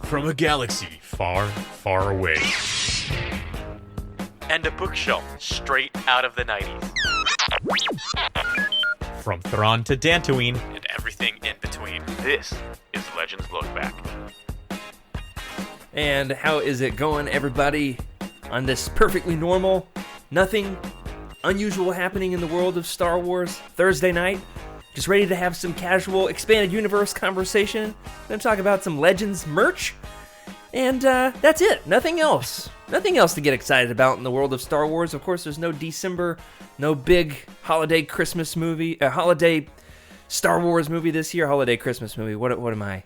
from a galaxy far, far away. And a bookshelf straight out of the 90s. From Thrawn to Dantooine And everything in between. This is Legends Look Back. And how is it going, everybody, on this perfectly normal, nothing unusual happening in the world of Star Wars Thursday night? Just ready to have some casual expanded universe conversation. Gonna talk about some Legends merch. And that's it. Nothing else. Nothing else to get excited about in the world of Star Wars. Of course, there's no December, no big holiday Christmas movie, holiday Star Wars movie this year. Holiday Christmas movie. What am I?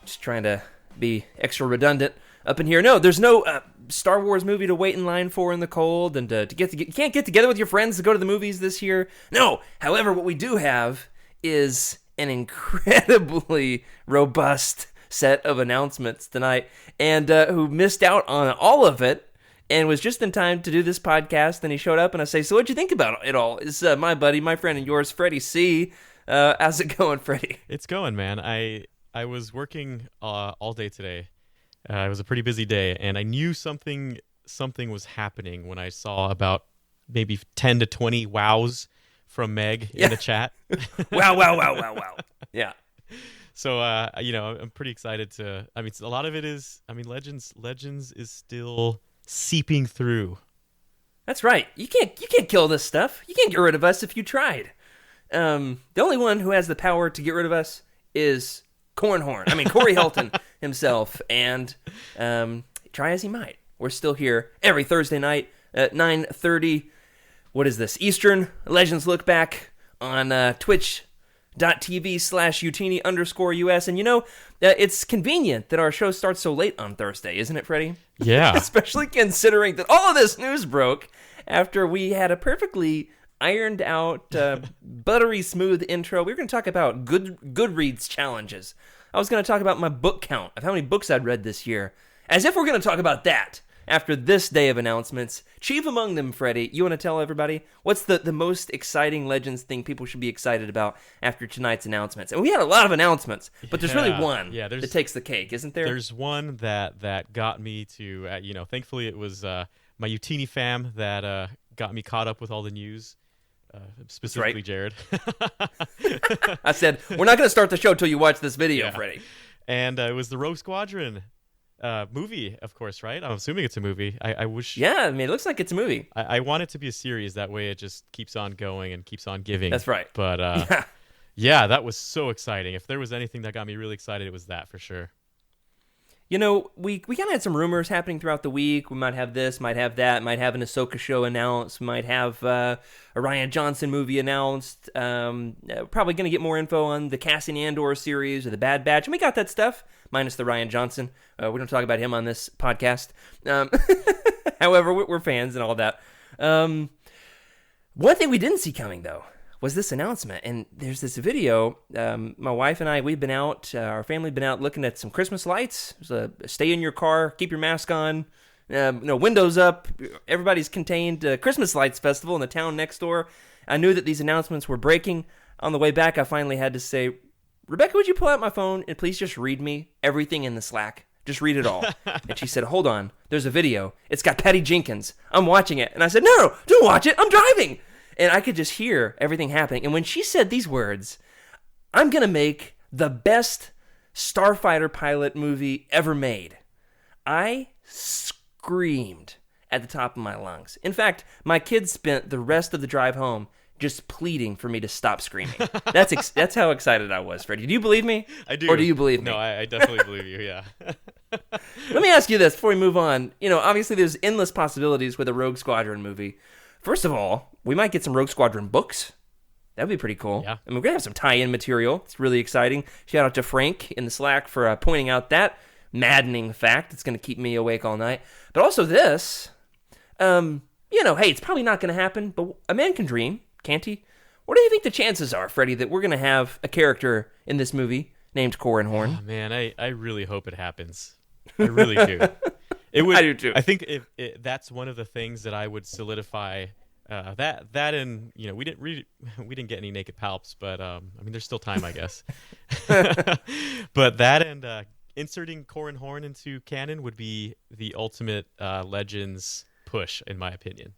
Just trying to be extra redundant up in here. No, there's no Star Wars movie to wait in line for in the cold, and you can't get together with your friends to go to the movies this year. No. However, what we do have is an incredibly robust set of announcements tonight, and who missed out on all of it and was just in time to do this podcast. And he showed up, and I say, so what'd you think about it all? It's my buddy, my friend, and yours, Freddie C. How's it going, Freddie? It's going, man. I was working all day today. It was a pretty busy day, and I knew something was happening when I saw about maybe 10 to 20 wows from Meg in the chat. Wow. Yeah. So, I'm pretty excited to. I mean, a lot of it is. I mean, Legends is still seeping through. That's right. You can't kill this stuff. You can't get rid of us if you tried. The only one who has the power to get rid of us is Corey Helton himself. And try as he might, we're still here every Thursday night at 9:30. What is this? Eastern. Legends Look Back on twitch.tv/Utini_US. And it's convenient that our show starts so late on Thursday, isn't it, Freddie? Yeah. Especially considering that all of this news broke after we had a perfectly ironed out, buttery smooth intro. We were going to talk about Goodreads challenges. I was going to talk about my book count of how many books I'd read this year. As if we're going to talk about that after this day of announcements. Chief among them, Freddie, you want to tell everybody what's the most exciting Legends thing people should be excited about after tonight's announcements? And we had a lot of announcements, but there's really one that takes the cake, isn't there? There's one that got me to, thankfully it was my Utini fam that got me caught up with all the news. Specifically, right. Jared. I said, we're not going to start the show till you watch this video, Freddie. And it was the Rogue Squadron movie, of course, right? I'm assuming it's a movie. I wish. Yeah, I mean, it looks like it's a movie. I want it to be a series. That way it just keeps on going and keeps on giving. That's right. But yeah, that was so exciting. If there was anything that got me really excited, it was that for sure. We kind of had some rumors happening throughout the week. We might have this, might have that, might have an Ahsoka show announced, might have a Rian Johnson movie announced. Probably going to get more info on the Cassian Andor series or the Bad Batch. And we got that stuff, minus the Rian Johnson. We don't talk about him on this podcast. However, we're fans and all that. One thing we didn't see coming, though, was this announcement. And there's this video. My wife and I, we've been out, our family been out looking at some Christmas lights. So stay in your car, keep your mask on, windows up. Everybody's contained. Christmas Lights Festival in the town next door. I knew that these announcements were breaking. On the way back, I finally had to say, Rebecca, would you pull out my phone and please just read me everything in the Slack? Just read it all. And she said, hold on, there's a video. It's got Patty Jenkins. I'm watching it. And I said, no, don't watch it. I'm driving. And I could just hear everything happening. And when she said these words, I'm going to make the best starfighter pilot movie ever made, I screamed at the top of my lungs. In fact, my kids spent the rest of the drive home just pleading for me to stop screaming. That's how excited I was, Freddie. Do you believe me? I do. Or do you believe me? No, I definitely believe you, yeah. Let me ask you this before we move on. Obviously there's endless possibilities with a Rogue Squadron movie. First of all, we might get some Rogue Squadron books. That would be pretty cool. Yeah. I mean, we're going to have some tie-in material. It's really exciting. Shout out to Frank in the Slack for pointing out that maddening fact. It's going to keep me awake all night. But also this, hey, it's probably not going to happen, but a man can dream, can't he? What do you think the chances are, Freddie, that we're going to have a character in this movie named Corran Horn? Oh, man, I really hope it happens. I really do. It would. I do too. I think that's one of the things that I would solidify. That and we didn't get any naked palps, but I mean there's still time, I guess. But that and inserting Corran Horn into canon would be the ultimate Legends push, in my opinion.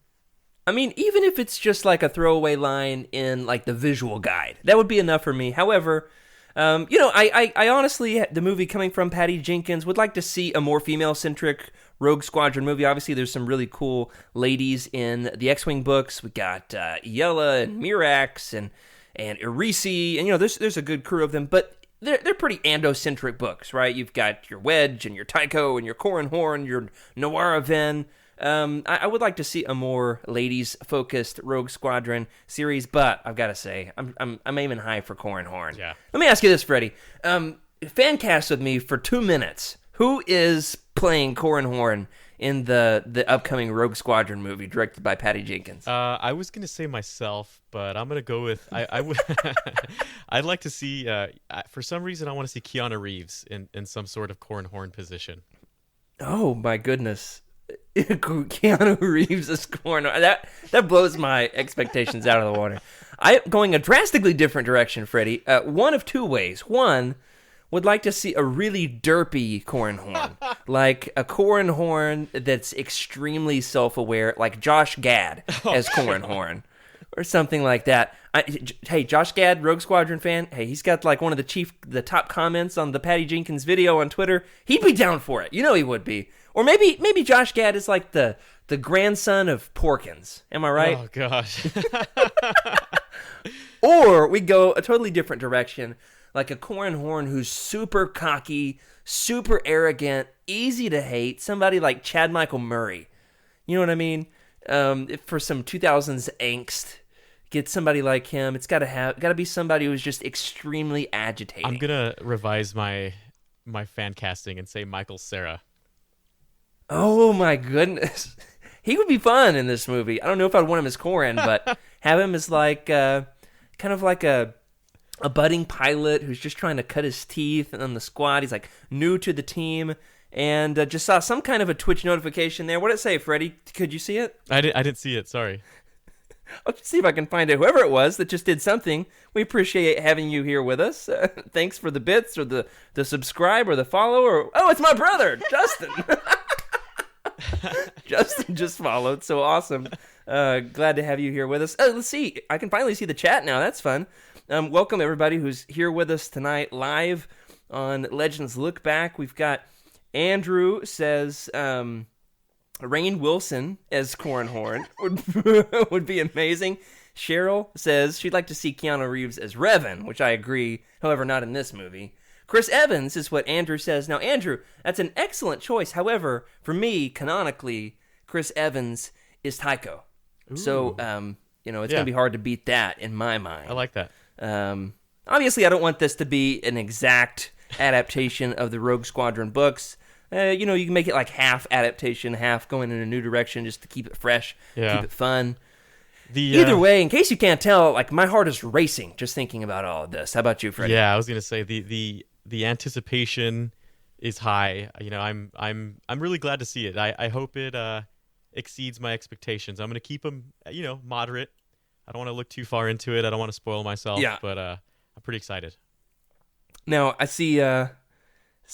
I mean, even if it's just like a throwaway line in like the visual guide, that would be enough for me. However, I honestly, the movie coming from Patty Jenkins, would like to see a more female-centric Rogue Squadron movie. Obviously, there's some really cool ladies in the X-Wing books. We got Yella and Mirax and Irisi, and there's a good crew of them, but they're pretty Ando-centric books, right? You've got your Wedge and your Tycho and your Corran Horn, your Noara Ven. I would like to see a more ladies-focused Rogue Squadron series, but I've got to say, I'm aiming high for Corran Horn. Yeah. Let me ask you this, Freddie. Fan cast with me for 2 minutes. Who is playing Corran Horn in the upcoming Rogue Squadron movie directed by Patty Jenkins? I was gonna say myself, but I'm gonna go with I would. I'd like to see. For some reason, I want to see Keanu Reeves in some sort of Corran Horn position. Oh my goodness. Keanu Reeves as Corran Horn. That blows my expectations out of the water. I'm going a drastically different direction, Freddie. One of two ways. One, would like to see a really derpy Corran Horn. Like a Corran Horn that's extremely self-aware, like Josh Gad as Corran Horn. Or something like that. Hey, Josh Gad, Rogue Squadron fan. Hey, he's got like one of the top comments on the Patty Jenkins video on Twitter. He'd be down for it. You know he would be. Or maybe Josh Gad is like the grandson of Porkins. Am I right? Oh gosh. Or we go a totally different direction, like a Corran Horn who's super cocky, super arrogant, easy to hate. Somebody like Chad Michael Murray. You know what I mean? For some 2000s angst, get somebody like him. It's got to be somebody who's just extremely agitating. I'm gonna revise my fan casting and say Michael Cera. Oh my goodness, he would be fun in this movie. I don't know if I'd want him as Corran, but have him as like kind of like a budding pilot who's just trying to cut his teeth on the squad. He's like new to the team. And just saw some kind of a Twitch notification there. What did it say, Freddie? Could you see it? I didn't see it. Sorry. I'll see if I can find it. Whoever it was that just did something, we appreciate having you here with us. Thanks for the bits or the subscribe or the follow. Oh, it's my brother, Justin. Justin just followed. So awesome. Glad to have you here with us. Let's see. I can finally see the chat now. That's fun. Welcome, everybody who's here with us tonight live on Legends Look Back. We've got Andrew says Rainn Wilson as Corran Horn would be amazing. Cheryl says she'd like to see Keanu Reeves as Revan, which I agree, however, not in this movie. Chris Evans is what Andrew says. Now, Andrew, that's an excellent choice. However, for me, canonically, Chris Evans is Tycho. Ooh. So, it's going to be hard to beat that in my mind. I like that. Obviously, I don't want this to be an exact adaptation of the Rogue Squadron books. You can make it like half adaptation, half going in a new direction just to keep it fresh, keep it fun. Either way, in case you can't tell, like my heart is racing just thinking about all of this. How about you, Freddie? Yeah, I was gonna say the anticipation is high. I'm really glad to see it. I hope it exceeds my expectations. I'm gonna keep them, moderate. I don't want to look too far into it. I don't want to spoil myself. Yeah. But I'm pretty excited. Now I see.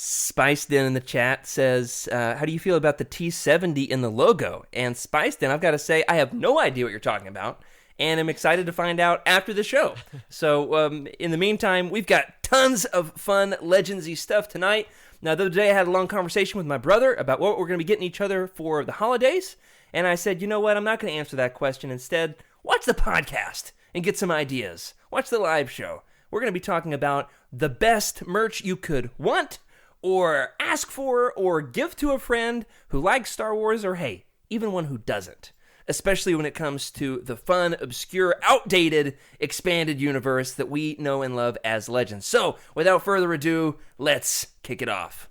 Spiced in the chat says, how do you feel about the T-70 in the logo? And Spiced in, I've got to say, I have no idea what you're talking about, and I'm excited to find out after the show. So, in the meantime, we've got tons of fun Legendsy stuff tonight. Now, the other day I had a long conversation with my brother about what we're going to be getting each other for the holidays, and I said, you know what, I'm not going to answer that question. Instead, watch the podcast and get some ideas. Watch the live show. We're going to be talking about the best merch you could want, or ask for, or give to a friend who likes Star Wars, or hey, even one who doesn't. Especially when it comes to the fun, obscure, outdated, expanded universe that we know and love as Legends. So, without further ado, let's kick it off.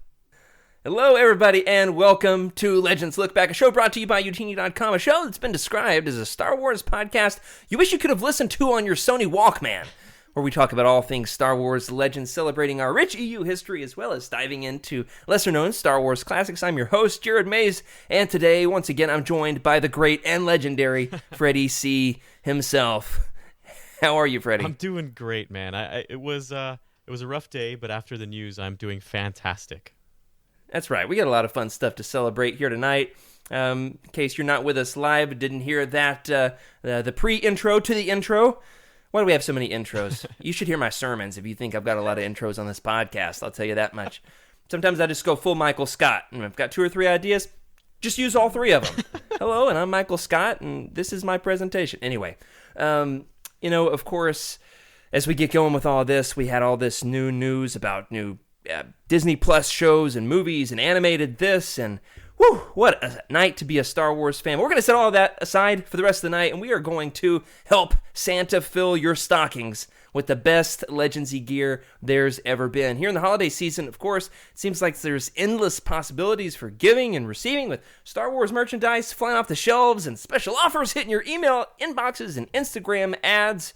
Hello, everybody, and welcome to Legends Look Back, a show brought to you by Utini.com, a show that's been described as a Star Wars podcast you wish you could have listened to on your Sony Walkman, where we talk about all things Star Wars Legends, celebrating our rich EU history, as well as diving into lesser-known Star Wars classics. I'm your host, Jared Mays, and today, once again, I'm joined by the great and legendary Freddie C. himself. How are you, Freddie? I'm doing great, man. It was a rough day, but after the news, I'm doing fantastic. That's right. We got a lot of fun stuff to celebrate here tonight. In case you're not with us live, didn't hear that, the pre-intro to the intro. Why do we have so many intros? You should hear my sermons if you think I've got a lot of intros on this podcast. I'll tell you that much. Sometimes I just go full Michael Scott, and I've got 2 or 3 ideas. Just use all 3 of them. Hello, and I'm Michael Scott, and this is my presentation. Anyway, of course, as we get going with all this, we had all this new news about new Disney Plus shows and movies and animated this, and whew, what a night to be a Star Wars fan. We're going to set all of that aside for the rest of the night, and we are going to help Santa fill your stockings with the best Legendsy gear there's ever been. Here in the holiday season, of course, it seems like there's endless possibilities for giving and receiving, with Star Wars merchandise flying off the shelves and special offers hitting your email inboxes and Instagram ads.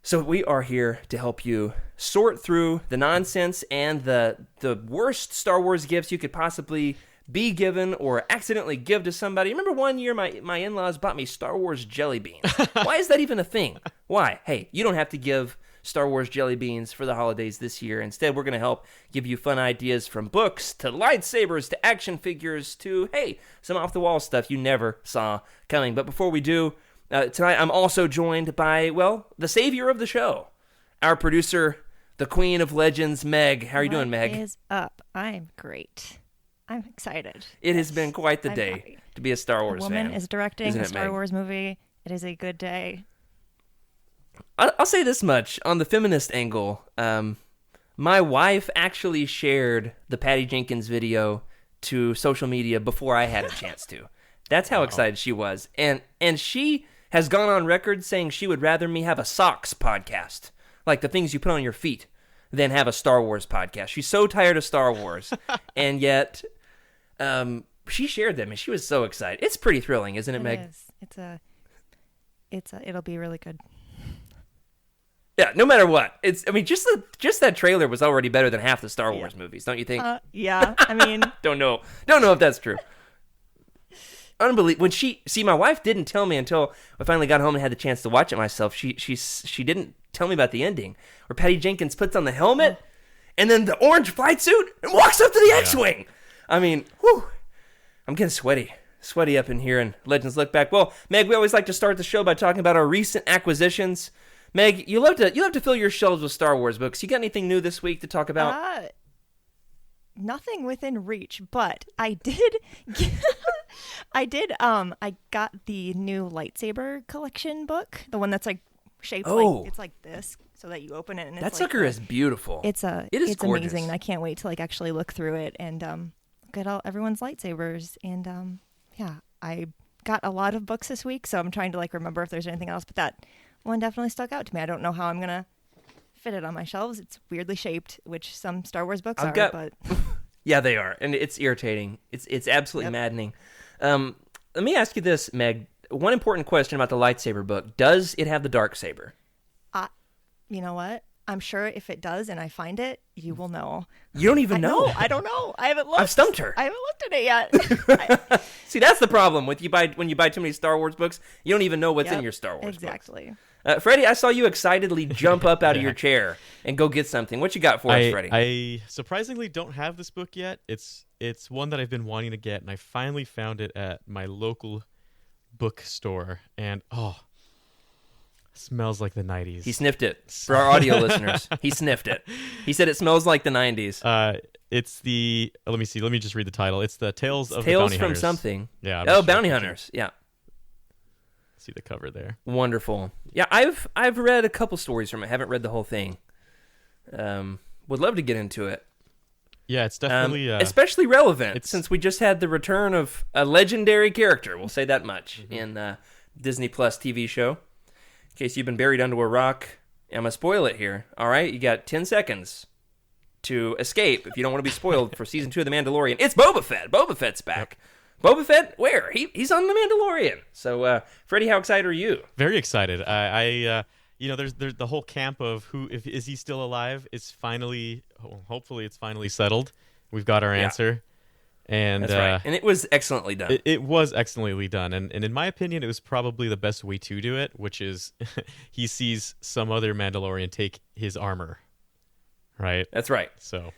So we are here to help you sort through the nonsense and the worst Star Wars gifts you could possibly be given or accidentally give to somebody. Remember one year my in-laws bought me Star Wars jelly beans. Why is that even a thing? Why? Hey, you don't have to give Star Wars jelly beans for the holidays this year. Instead, we're going to help give you fun ideas from books to lightsabers to action figures to, hey, some off-the-wall stuff you never saw coming. But before we do, tonight I'm also joined by, well, the savior of the show, our producer, the queen of legends, Meg. How are you doing, Meg? What is up? I'm great. I'm excited. It has been quite the I'm day happy. to be a Star Wars A woman fan. is directing Isn't a it, Star Meg? Wars movie. It is a good day. I'll say this much. On the feminist angle, my wife actually shared the Patty Jenkins video to social media before I had a chance to. That's how excited she was. And she has gone on record saying she would rather me have a socks podcast, like the things you put on your feet, than have a Star Wars podcast. She's so tired of Star Wars. And yet, she shared them, and she was so excited. It's pretty thrilling, isn't it, Meg? It is. It'll be really good. Yeah, no matter what. Just that trailer was already better than half the Star Wars movies, don't you think? Yeah, I mean, Don't know if that's true. Unbelievable. My wife didn't tell me until I finally got home and had the chance to watch it myself. She didn't tell me about the ending where Patty Jenkins puts on the helmet and then the orange flight suit and walks up to the X-Wing. I mean, whew, I'm getting sweaty up in here in Legends Look Back. Well, Meg, we always like to start the show by talking about our recent acquisitions. Meg, you love to fill your shelves with Star Wars books. You got anything new this week to talk about? nothing within reach, but I did. I got the new lightsaber collection book, the one that's like shaped like it's like this, so that you open it and it's that like sucker is beautiful. It's gorgeous. amazing. I can't wait to like actually look through it and look at all everyone's lightsabers. And yeah, I got a lot of books this week, so I'm trying to like remember if there's anything else. But that one definitely stuck out to me. I don't know how I'm gonna fit it on my shelves. It's weirdly shaped, which some Star Wars books are, but yeah, they are, and it's irritating. It's absolutely maddening. Let me ask you this, Meg. One important question about the lightsaber book: does it have the dark saber? You know what? I'm sure if it does, and I find it, you will know. You don't even know. I don't know. I haven't looked. I've stumped her. I haven't looked at it yet. See, that's the problem when you buy too many Star Wars books. You don't even know what's in your Star Wars exactly. books. Freddie, I saw you excitedly jump up out of your chair and go get something. What you got for us, Freddie? I surprisingly don't have this book yet. It's one that I've been wanting to get, and I finally found it at my local bookstore. And smells like the 90s. He sniffed it. For our audio listeners, he sniffed it. He said it smells like the 90s. It's the let me see. Let me just read the title. It's the Tales of the Tales Bounty from Hunters. something. Yeah. Bounty Hunters. Yeah. See the cover there. Wonderful. Yeah, I've read a couple stories from it. Haven't read the whole thing. Would love to get into it. Yeah, it's definitely especially relevant since we just had the return of a legendary character. We'll say that much in Disney Plus TV show. In case you've been buried under a rock, I'm gonna spoil it here. All right, you got 10 seconds to escape if you don't want to be spoiled for season 2 of The Mandalorian. It's Boba Fett. Boba Fett's back. Boba Fett, where? He's on The Mandalorian. So, Freddie, how excited are you? Very excited. I there's the whole camp of is he still alive? It's finally, hopefully, it's finally settled. We've got our answer, and that's right. And it was excellently done. It was excellently done, and in my opinion, it was probably the best way to do it, which is he sees some other Mandalorian take his armor. Right. That's right. So.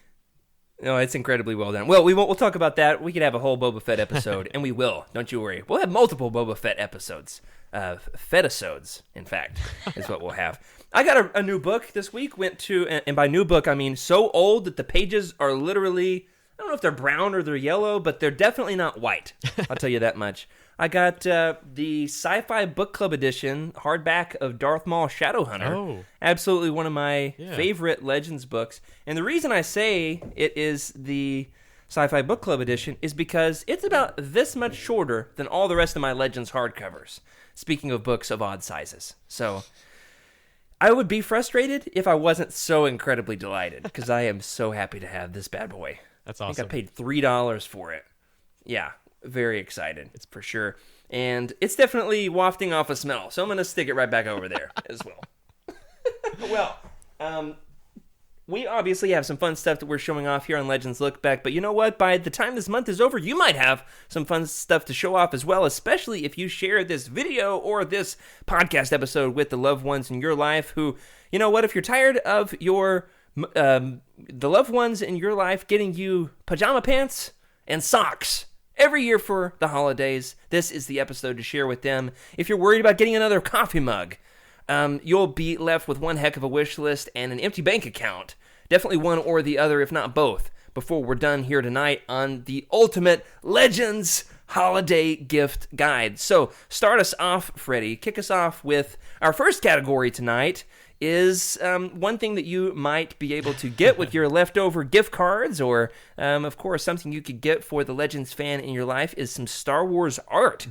No, it's incredibly well done. Well, we'll talk about that. We could have a whole Boba Fett episode, and we will. Don't you worry. We'll have multiple Boba Fett episodes. Fettisodes, in fact, is what we'll have. I got a new book this week. Went to, and by new book, I mean so old that the pages are literally, I don't know if they're brown or they're yellow, but they're definitely not white. I'll tell you that much. I got the Sci-Fi Book Club edition hardback of Darth Maul Shadowhunter. Oh. Absolutely one of my Yeah. favorite Legends books. And the reason I say it is the Sci-Fi Book Club edition is because it's about this much shorter than all the rest of my Legends hardcovers. Speaking of books of odd sizes. So I would be frustrated if I wasn't so incredibly delighted, because I am so happy to have this bad boy. That's I awesome. think I paid $3 for it. Yeah, very excited. It's for sure. And it's definitely wafting off a smell, so I'm going to stick it right back over there as well. Well, we obviously have some fun stuff that we're showing off here on Legends Look Back, but you know what? By the time this month is over, you might have some fun stuff to show off as well, especially if you share this video or this podcast episode with the loved ones in your life who, you know what, if you're tired of your the loved ones in your life getting you pajama pants and socks every year for the holidays, this is the episode to share with them. If you're worried about getting another coffee mug, you'll be left with one heck of a wish list and an empty bank account. Definitely one or the other, if not both, before we're done here tonight on the Ultimate Legends Holiday Gift Guide. So, start us off, Freddie. Kick us off with our first category tonight is one thing that you might be able to get with your leftover gift cards, or, of course, something you could get for the Legends fan in your life is some Star Wars art.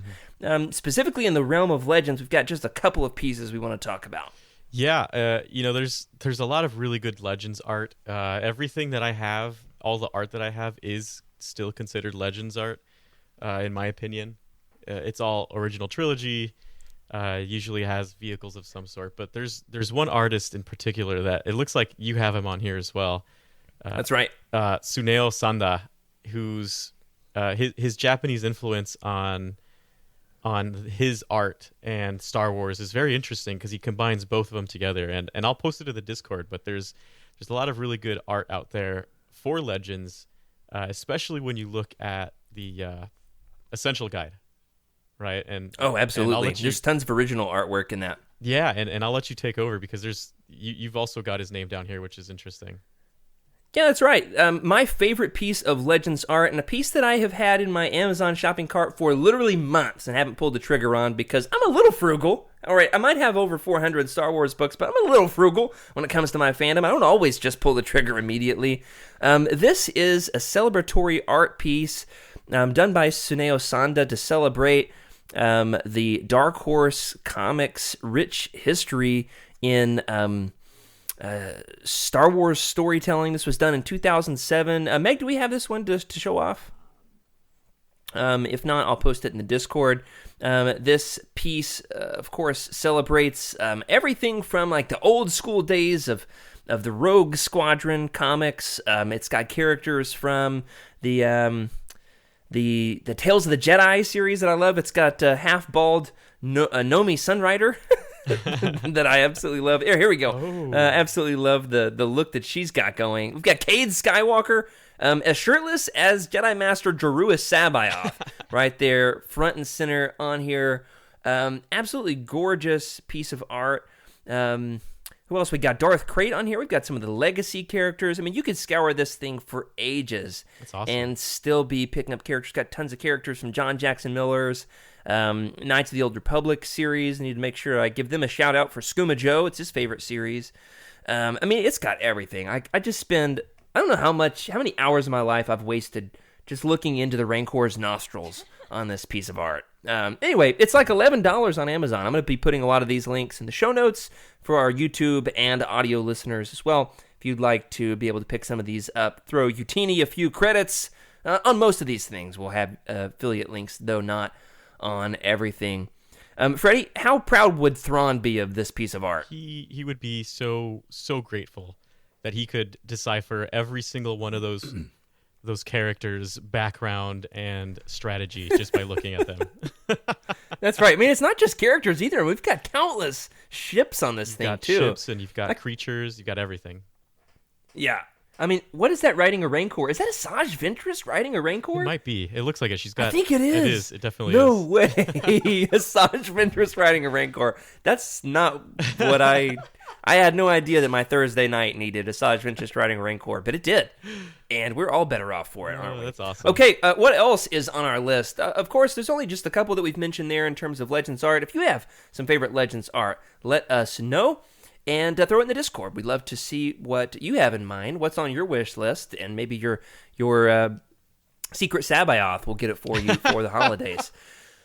Specifically in the realm of Legends, we've got just a couple of pieces we want to talk about. Yeah, there's a lot of really good Legends art. Everything that I have, all the art that I have is still considered Legends art, in my opinion. It's all original trilogy, usually has vehicles of some sort. But there's one artist in particular that it looks like you have him on here as well. That's right. Tsuneo Sanda, who's his Japanese influence on his art and Star Wars is very interesting because he combines both of them together. And I'll post it in the Discord, but there's a lot of really good art out there for Legends, especially when you look at the Essential Guide, right? And Oh, absolutely. and I'll let you- There's tons of original artwork in that. Yeah, and I'll let you take over because you've also got his name down here, which is interesting. Yeah, that's right. My favorite piece of Legends art, and a piece that I have had in my Amazon shopping cart for literally months and haven't pulled the trigger on because I'm a little frugal. All right, I might have over 400 Star Wars books, but I'm a little frugal when it comes to my fandom. I don't always just pull the trigger immediately. This is a celebratory art piece done by Tsuneo Sanda to celebrate the Dark Horse Comics rich history in Star Wars storytelling. This was done in 2007. Meg, do we have this one to show off? If not, I'll post it in the Discord. This piece, of course, celebrates everything from like the old school days of the Rogue Squadron comics. It's got characters from the Tales of the Jedi series that I love. It's got half-bald Nomi Sunrider that I absolutely love. Here we go. Absolutely love the look that she's got going. We've got Cade Skywalker as shirtless as Jedi Master Jaruus Sabayoth right there, front and center on here. Absolutely gorgeous piece of art. Who else? We got Darth Krayt on here. We've got some of the legacy characters. I mean, you could scour this thing for ages. That's awesome. And still be picking up characters. Got tons of characters from John Jackson Miller's Knights of the Old Republic series. I need to make sure I give them a shout out for Skooma Joe. It's his favorite series. I mean, it's got everything. I just spend, I don't know how many hours of my life I've wasted just looking into the Rancor's nostrils on this piece of art. Anyway, it's like $11 on Amazon. I'm going to be putting a lot of these links in the show notes for our YouTube and audio listeners as well. If you'd like to be able to pick some of these up, throw Utini a few credits on most of these things. We'll have affiliate links, though not on everything. Freddie, how proud would Thrawn be of this piece of art? He would be so grateful that he could decipher every single one of those characters' background and strategy just by looking at them. That's right. I mean, it's not just characters either. We've got countless ships on this You've thing got too. ships and you've got creatures, you've got everything. Yeah. I mean, what is that riding a Rancor? Is that Asajj Ventress riding a Rancor? It might be. It looks like it. She's got. I think it is. It is. It definitely no is. way. Asajj Ventress riding a Rancor. That's not what I had no idea that my Thursday night needed Asajj Ventress riding a Rancor, but it did. And we're all better off for it, aren't we? That's awesome. Okay, what else is on our list? Of course, there's only just a couple that we've mentioned there in terms of Legends art. If you have some favorite Legends art, let us know. And throw it in the Discord. We'd love to see what you have in mind, what's on your wish list, and maybe your secret Sabaoth will get it for you for the holidays.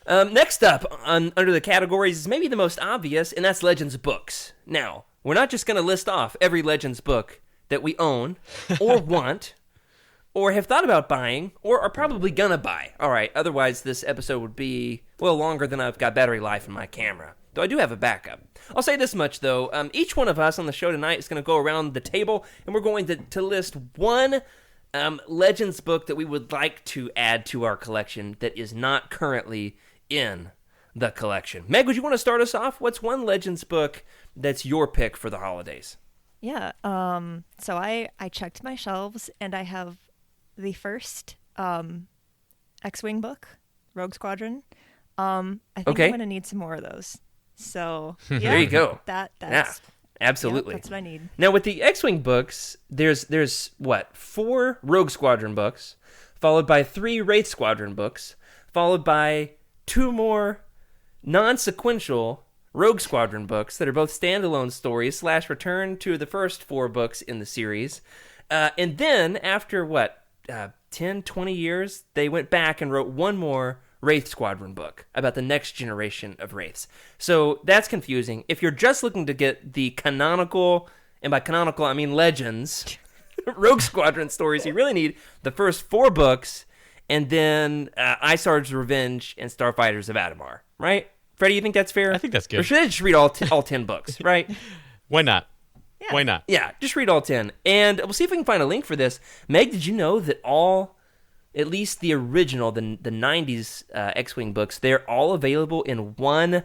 Next up, under the categories, is maybe the most obvious, and that's Legends books. Now, we're not just going to list off every Legends book that we own, or want, or have thought about buying, or are probably going to buy. All right, otherwise this episode would be, well, longer than I've got battery life in my camera. Though I do have a backup. I'll say this much, though. Each one of us on the show tonight is going to go around the table, and we're going to list one Legends book that we would like to add to our collection that is not currently in the collection. Meg, would you want to start us off? What's one Legends book that's your pick for the holidays? Yeah. So I checked my shelves, and I have the first X-Wing book, Rogue Squadron. I think Okay. I'm going to need some more of those. So yeah, There you go. That's Yeah, absolutely. that's what I need. Now, with the X-Wing books, there's what, 4 Rogue Squadron books, followed by 3 Wraith Squadron books, followed by 2 more non-sequential Rogue Squadron books that are both standalone stories / return to the first 4 books in the series. And then, after 10, 20 years, they went back and wrote one more Wraith Squadron book about the next generation of Wraiths. So that's confusing. If you're just looking to get the canonical, and by canonical I mean Legends, Rogue Squadron stories, you really need the first 4 books, and then Isard's Revenge and Starfighters of Adamar, right? Freddie, you think that's fair? I think that's good. Or should I just read all 10 books, right? Why not? Yeah. Why not? Yeah, just read all 10. And we'll see if we can find a link for this. Meg, did you know that at least the original, the 90s X-Wing books, they're all available in one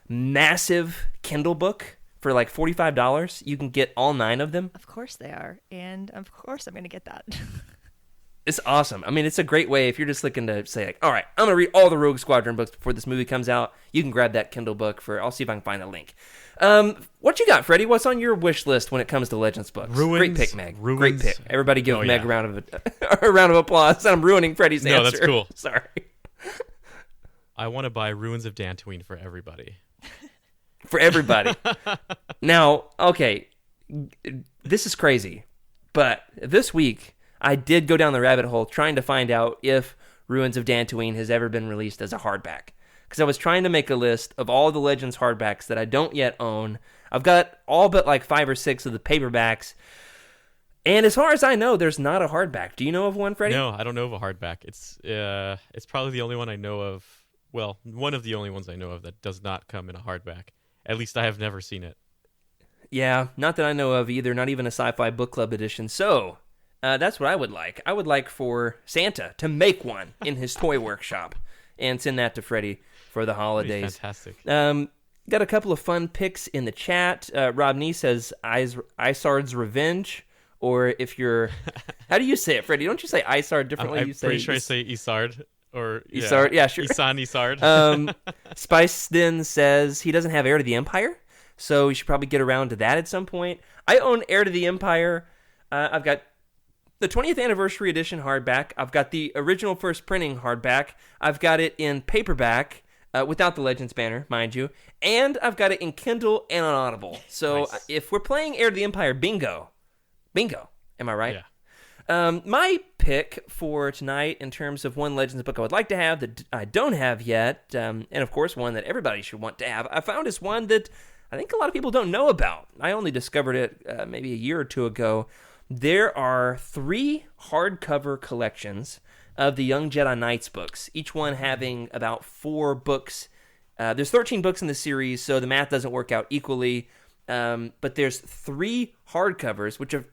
massive Kindle book for like $45? You can get all 9 of them. Of course they are, and of course I'm going to get that. It's awesome. I mean, it's a great way if you're just looking to say, like, all right, I'm going to read all the Rogue Squadron books before this movie comes out. You can grab that Kindle book I'll see if I can find a link. What you got, Freddie? What's on your wish list when it comes to Legends books? Ruins, Great pick, Meg. Ruins. Great pick. Everybody give Meg yeah. a round of applause. I'm ruining Freddie's answer. No, that's cool. Sorry. I want to buy Ruins of Dantooine for everybody. For everybody. Now, okay, this is crazy, but this week I did go down the rabbit hole trying to find out if Ruins of Dantooine has ever been released as a hardback. Because I was trying to make a list of all the Legends hardbacks that I don't yet own. I've got all but like 5 or 6 of the paperbacks. And as far as I know, there's not a hardback. Do you know of one, Freddie? No, I don't know of a hardback. It's probably the only one I know of. Well, one of the only ones I know of that does not come in a hardback. At least I have never seen it. Yeah, not that I know of either, not even a Sci-Fi Book Club edition. So, that's what I would like. I would like for Santa to make one in his toy workshop and send that to Freddie for the That'd be holidays. fantastic. Got a couple of fun picks in the chat. Rob Nee says Isard's Revenge, or if you're... How do you say it, Freddie? Don't you say Isard differently? I'm You say pretty sure I say Isard. Or Isard, yeah, sure. Isan Isard. Spice then says he doesn't have Heir to the Empire, so you should probably get around to that at some point. I own Heir to the Empire. I've got the 20th Anniversary Edition hardback. I've got the original first printing hardback. I've got it in paperback, without the Legends banner, mind you. And I've got it in Kindle and on Audible. So Nice. if we're playing Heir to the Empire, bingo. Am I right? Yeah. My pick for tonight in terms of one Legends book I would like to have that I don't have yet, and of course one that everybody should want to have, I found is one that I think a lot of people don't know about. I only discovered it maybe a year or two ago. There are 3 hardcover collections of the Young Jedi Knights books, each one having about 4 books. There's 13 books in the series, so the math doesn't work out equally, but there's 3 hardcovers, which are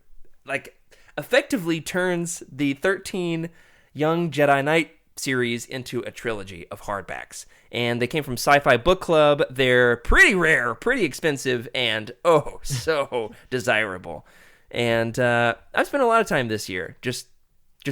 like... effectively turns the 13 Young Jedi Knight series into a trilogy of hardbacks. And they came from Sci-Fi Book Club. They're pretty rare, pretty expensive, and oh, so desirable. And I've spent a lot of time this year just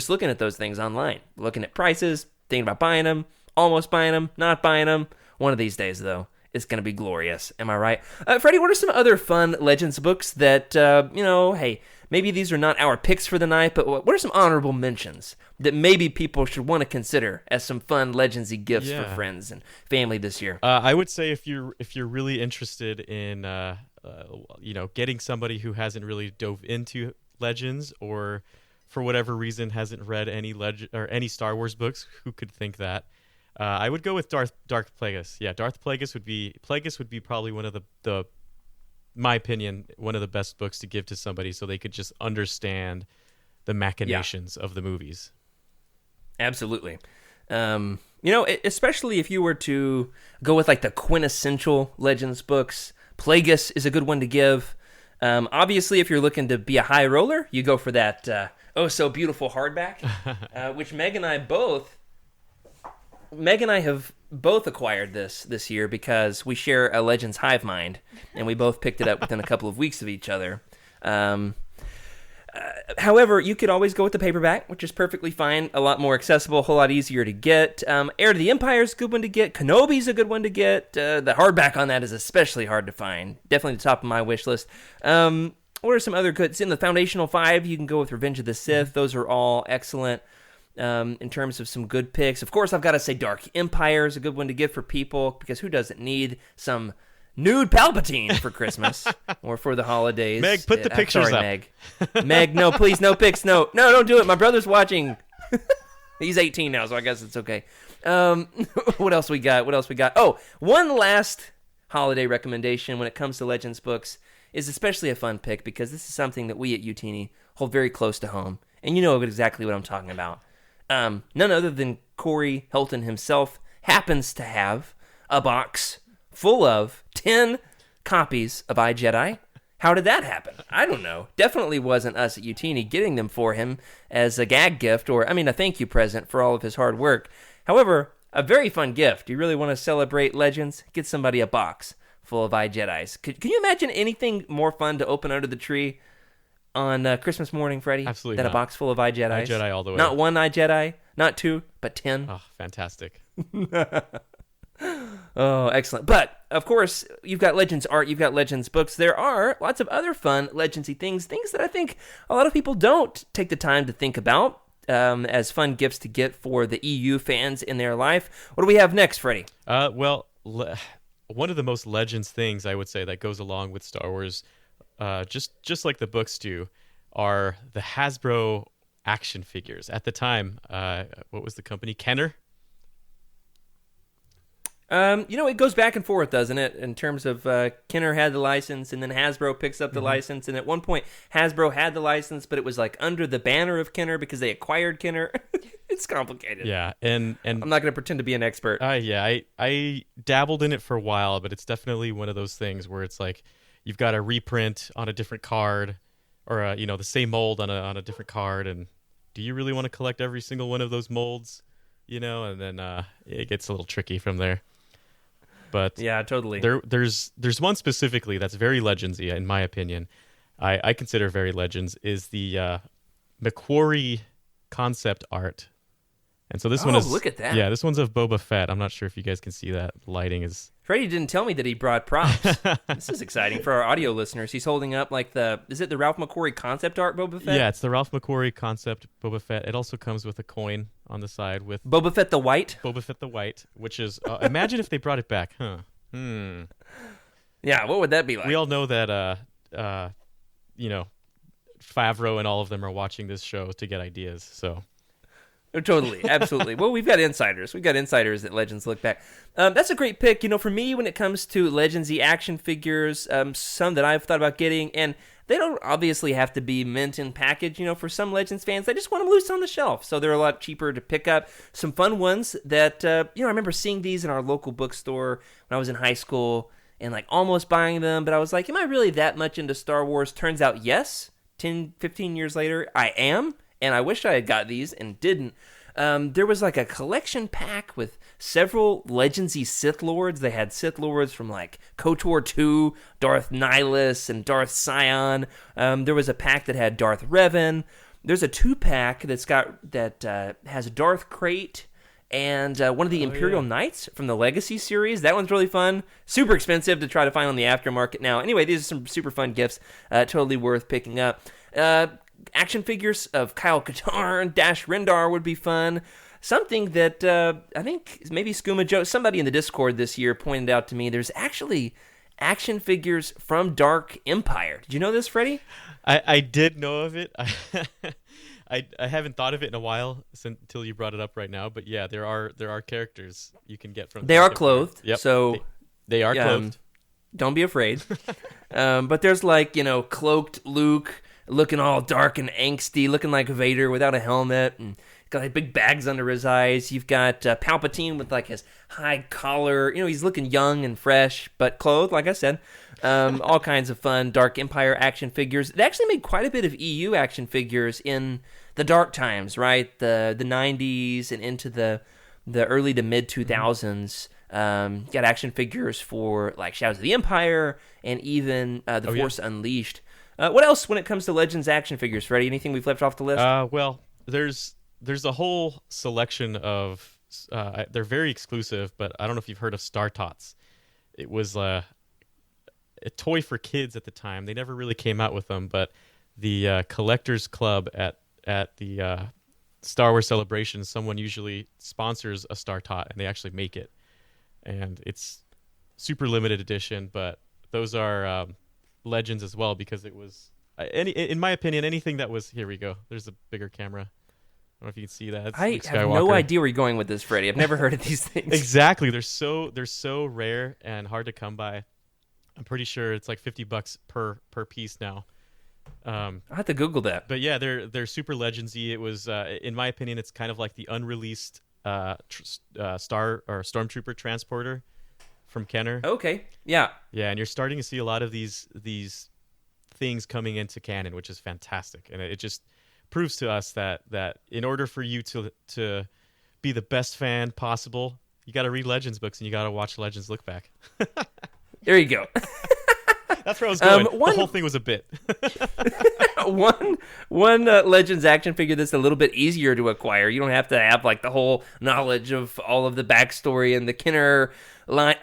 looking at those things online, looking at prices, thinking about buying them, almost buying them, not buying them. One of these days, though, it's going to be glorious. Am I right? Freddie, what are some other fun Legends books that, hey, maybe these are not our picks for the night, but what are some honorable mentions that maybe people should want to consider as some fun Legendsy gifts for friends and family this year? I would say if you're really interested in getting somebody who hasn't really dove into Legends, or for whatever reason hasn't read any any Star Wars books, who could think that? I would go with Darth Plagueis. Yeah, Darth Plagueis would be probably one of the my opinion, one of the best books to give to somebody so they could just understand the machinations of the movies. Absolutely. Especially if you were to go with like the quintessential Legends books, Plagueis is a good one to give. Obviously, if you're looking to be a high roller, you go for that oh so beautiful hardback, which Meg and I have both acquired this year because we share a Legends hive mind, and we both picked it up within a couple of weeks of each other. However, you could always go with the paperback, which is perfectly fine, a lot more accessible, a whole lot easier to get. Heir to the Empire is a good one to get. Kenobi's a good one to get. The hardback on that is especially hard to find. Definitely the top of my wish list. What are some other goods? In the Foundational 5, you can go with Revenge of the Sith. Those are all excellent. In terms of some good picks. Of course, I've got to say Dark Empire is a good one to give for people, because who doesn't need some nude Palpatine for Christmas or for the holidays? Meg, put the pictures up. Meg, no, please, no pics, no, don't do it. My brother's watching. He's 18 now, so I guess it's okay. What else we got? Oh, one last holiday recommendation when it comes to Legends books is especially a fun pick, because this is something that we at Utini hold very close to home, and you know exactly what I'm talking about. None other than Corey Hilton himself happens to have a box full of 10 copies of iJedi. How did that happen? I don't know. Definitely wasn't us at Utini getting them for him as a gag gift, or, a thank you present for all of his hard work. However, a very fun gift. You really want to celebrate Legends? Get somebody a box full of iJedis. Can you imagine anything more fun to open under the tree on Christmas morning, Freddie? Absolutely than not. A box full of iJedis? iJedi all the way. Not one iJedi, not two, but 10. Oh, fantastic. Oh, excellent. But, of course, you've got Legends art, you've got Legends books. There are lots of other fun Legendsy things that I think a lot of people don't take the time to think about as fun gifts to get for the EU fans in their life. What do we have next, Freddie? One of the most Legends things I would say that goes along with Star Wars, just like the books do, are the Hasbro action figures. At the time, what was the company? Kenner? It goes back and forth, doesn't it? In terms of Kenner had the license, and then Hasbro picks up the license, and at one point Hasbro had the license, but it was like under the banner of Kenner because they acquired Kenner. It's complicated. Yeah, and I'm not going to pretend to be an expert. I dabbled in it for a while, but it's definitely one of those things where it's like you've got a reprint on a different card, or the same mold on a different card, and do you really want to collect every single one of those molds? And then it gets a little tricky from there. But yeah, totally. There's one specifically that's very Legendsy, in my opinion. I consider very Legends, is the McQuarrie concept art. And so this one is... look at that. Yeah, this one's of Boba Fett. I'm not sure if you guys can see that. The lighting is... Freddie didn't tell me that he brought props. This is exciting for our audio listeners. He's holding up is it the Ralph McQuarrie concept art Boba Fett? Yeah, it's the Ralph McQuarrie concept Boba Fett. It also comes with a coin on the side with... Boba Fett the White? Boba Fett the White, which is... imagine if they brought it back, huh? Yeah, what would that be like? We all know that, Favreau and all of them are watching this show to get ideas, so... Totally, absolutely. Well, we've got insiders. That Legends look back. That's a great pick. For me, when it comes to Legendsy action figures, some that I've thought about getting, and they don't obviously have to be mint in package. For some Legends fans, they just want them loose on the shelf, so they're a lot cheaper to pick up. Some fun ones that, I remember seeing these in our local bookstore when I was in high school, and almost buying them, but I was like, am I really that much into Star Wars? Turns out, yes. 10, 15 years later, I am. And I wish I had got these and didn't. There was like a collection pack with several Legends-y Sith Lords. They had Sith Lords from like KOTOR 2, Darth Nihilus, and Darth Sion. There was a pack that had Darth Revan. There's a 2-pack that has Darth Krayt and one of the Imperial Knights from the Legacy series. That one's really fun. Super expensive to try to find on the aftermarket now. Anyway, these are some super fun gifts. Totally worth picking up. Action figures of Kyle Katarn, Dash Rendar would be fun. Something that I think maybe Skooma Joe, somebody in the Discord this year pointed out to me, there's actually action figures from Dark Empire. Did you know this, Freddie? I did know of it. I haven't thought of it in a while until you brought it up right now. But yeah, there are characters you can get from. They are clothed. Yep. So they are clothed. Don't be afraid. But there's like, cloaked Luke looking all dark and angsty, looking like Vader without a helmet, and got like big bags under his eyes. You've got Palpatine with like his high collar. He's looking young and fresh, but clothed, like I said. All kinds of fun Dark Empire action figures. They actually made quite a bit of EU action figures in the dark times, right? The 90s and into the early to mid 2000s. You got action figures for like Shadows of the Empire and even the Force Unleashed. What else when it comes to Legends action figures, Freddie? Anything we've left off the list? Well, there's a whole selection of they're very exclusive, but I don't know if you've heard of Star Tots. It was a toy for kids at the time. They never really came out with them, but the Collectors Club at the Star Wars Celebration, someone usually sponsors a Star Tot, and they actually make it. And it's super limited edition, but those are Legends as well, because it was, in my opinion, anything that was, here we go. There's a bigger camera. I don't know if you can see that. It's I Luke have no idea where you're going with this, Freddie. I've never heard of these things. Exactly. They're so rare and hard to come by. I'm pretty sure it's like $50 per piece now. I'll have to Google that. But yeah, they're super legendsy. It was, in my opinion, it's kind of like the unreleased Star or Stormtrooper transporter from Kenner. Okay. Yeah. Yeah, and you're starting to see a lot of these things coming into canon, which is fantastic, and it just proves to us that in order for you to be the best fan possible, you got to read Legends books and you got to watch Legends Look Back. There you go. That's where I was going. The whole thing was a bit. one Legends action figure that's a little bit easier to acquire. You don't have to have like the whole knowledge of all of the backstory and the Kenner line.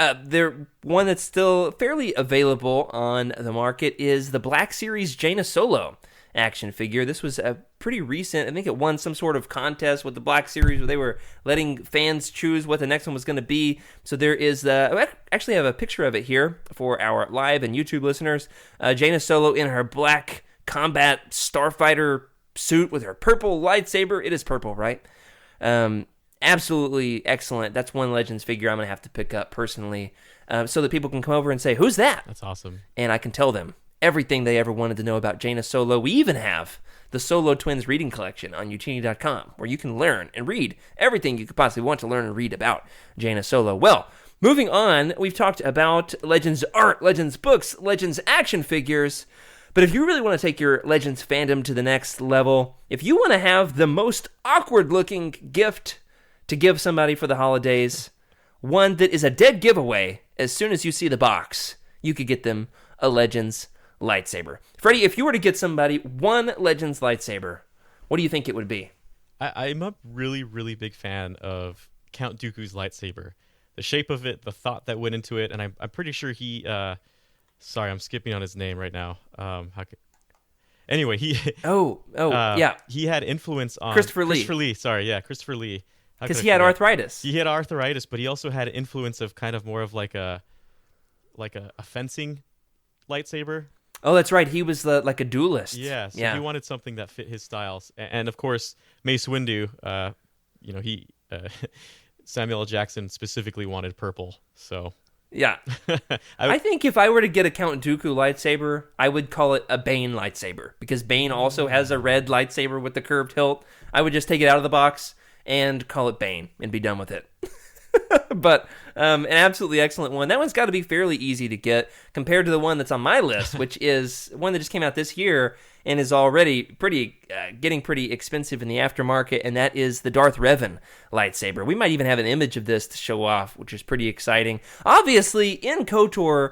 One that's still fairly available on the market is the Black Series Jaina Solo action figure. This was a pretty recent. I think it won some sort of contest with the Black Series where they were letting fans choose what the next one was going to be. So there is I actually have a picture of it here for our live and YouTube listeners. Jaina Solo in her black combat starfighter suit with her purple lightsaber. It is purple, right? Absolutely excellent. That's one Legends figure I'm going to have to pick up personally, so that people can come over and say, "Who's that?" That's awesome. And I can tell them everything they ever wanted to know about Jaina Solo. We even have the Solo Twins reading collection on Utini.com, where you can learn and read everything you could possibly want to learn and read about Jaina Solo. Well, moving on, we've talked about Legends art, Legends books, Legends action figures. But if you really want to take your Legends fandom to the next level, if you want to have the most awkward-looking gift to give somebody for the holidays, one that is a dead giveaway as soon as you see the box, you could get them a Legends lightsaber. Freddie, if you were to get somebody one Legends lightsaber, what do you think it would be? I'm a really, really big fan of Count Dooku's lightsaber. The shape of it, the thought that went into it, and I'm pretty sure he... sorry, I'm skipping on his name right now. Anyway, he... yeah. He had influence on... Christopher Lee. Christopher Lee. Because he had arthritis. He had arthritis, but he also had influence of kind of more of like a fencing lightsaber. Oh, that's right. He was like a duelist. Yeah, so he wanted something that fit his styles. And of course, Mace Windu, Samuel L. Jackson specifically wanted purple. So yeah. I think if I were to get a Count Dooku lightsaber, I would call it a Bane lightsaber, because Bane also has a red lightsaber with the curved hilt. I would just take it out of the box and call it Bane and be done with it. But an absolutely excellent one. That one's got to be fairly easy to get compared to the one that's on my list, which is one that just came out this year, and is already getting pretty expensive in the aftermarket, and that is the Darth Revan lightsaber. We might even have an image of this to show off, which is pretty exciting. Obviously, in KOTOR,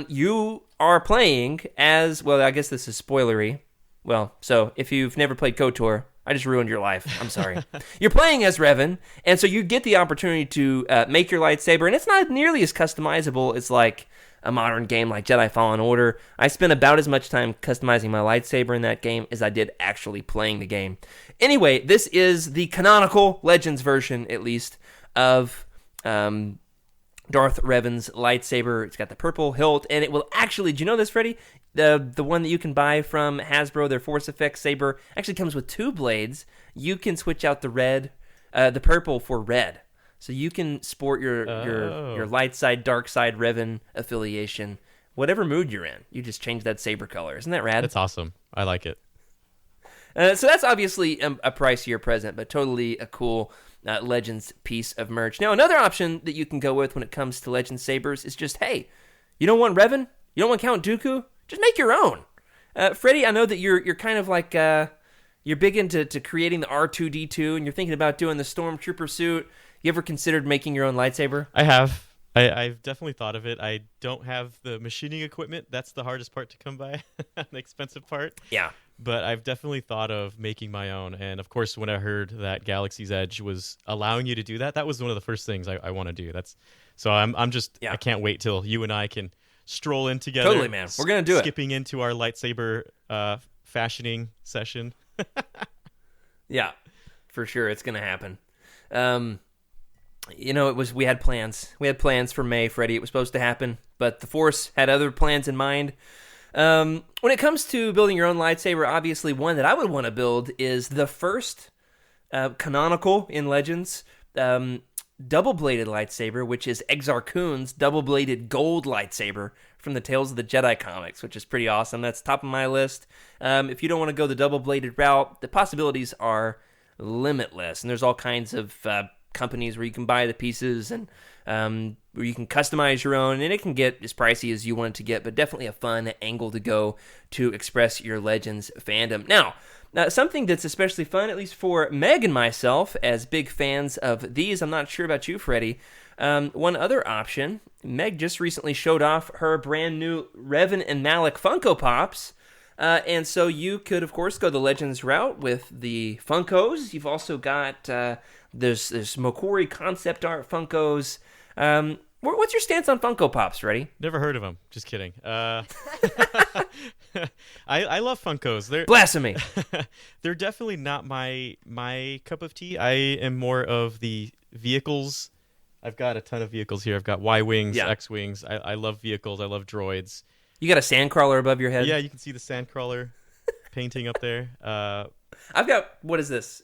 you are playing as, well, I guess this is spoilery. Well, so if you've never played KOTOR, I just ruined your life. I'm sorry. You're playing as Revan, and so you get the opportunity to make your lightsaber, and it's not nearly as customizable as like a modern game like Jedi Fallen Order. I spent about as much time customizing my lightsaber in that game as I did actually playing the game. Anyway, this is the canonical Legends version, at least, of Darth Revan's lightsaber. It's got the purple hilt, and it will actually, do you know this, Freddie? The one that you can buy from Hasbro, their Force Effects saber, actually comes with 2 blades. You can switch out the purple for red. So you can sport your light side, dark side Revan affiliation, whatever mood you're in. You just change that saber color. Isn't that rad? That's awesome. I like it. So that's obviously a pricier present, but totally a cool Legends piece of merch. Now, another option that you can go with when it comes to Legends sabers is just, hey, you don't want Revan? You don't want Count Dooku? Just make your own. Freddie, I know that you're kind of like you're big into creating the R2-D2, and you're thinking about doing the Stormtrooper suit. You ever considered making your own lightsaber? I have. I've definitely thought of it. I don't have the machining equipment. That's the hardest part to come by, the expensive part. Yeah. But I've definitely thought of making my own. And of course, when I heard that Galaxy's Edge was allowing you to do that, that was one of the first things I want to do. I can't wait till you and I can stroll in together. Totally, man. We're going to do it. Skipping into our lightsaber fashioning session. Yeah, for sure. It's going to happen. We had plans. We had plans for May, Freddie. It was supposed to happen, but the Force had other plans in mind. When it comes to building your own lightsaber, obviously one that I would want to build is the first canonical in Legends double-bladed lightsaber, which is Exar Kun's double-bladed gold lightsaber from the Tales of the Jedi comics, which is pretty awesome. That's top of my list. If you don't want to go the double-bladed route, the possibilities are limitless, and there's all kinds of companies where you can buy the pieces and where you can customize your own, and it can get as pricey as you want it to get, but definitely a fun angle to go to express your Legends fandom. Now, something that's especially fun, at least for Meg and myself, as big fans of these, I'm not sure about you, Freddie, one other option, Meg just recently showed off her brand new Revan and Malak Funko Pops, and so you could, of course, go the Legends route with the Funkos. You've also got there's Mokori concept art Funkos. What's your stance on Funko Pops, Freddie? Never heard of them. Just kidding. I love Funkos. They're blasphemy. They're definitely not my cup of tea. I am more of the vehicles. I've got a ton of vehicles here. I've got Y-Wings, X-Wings. I love vehicles. I love droids. You got a sandcrawler above your head? Yeah, you can see the sandcrawler painting up there. I've got, what is this?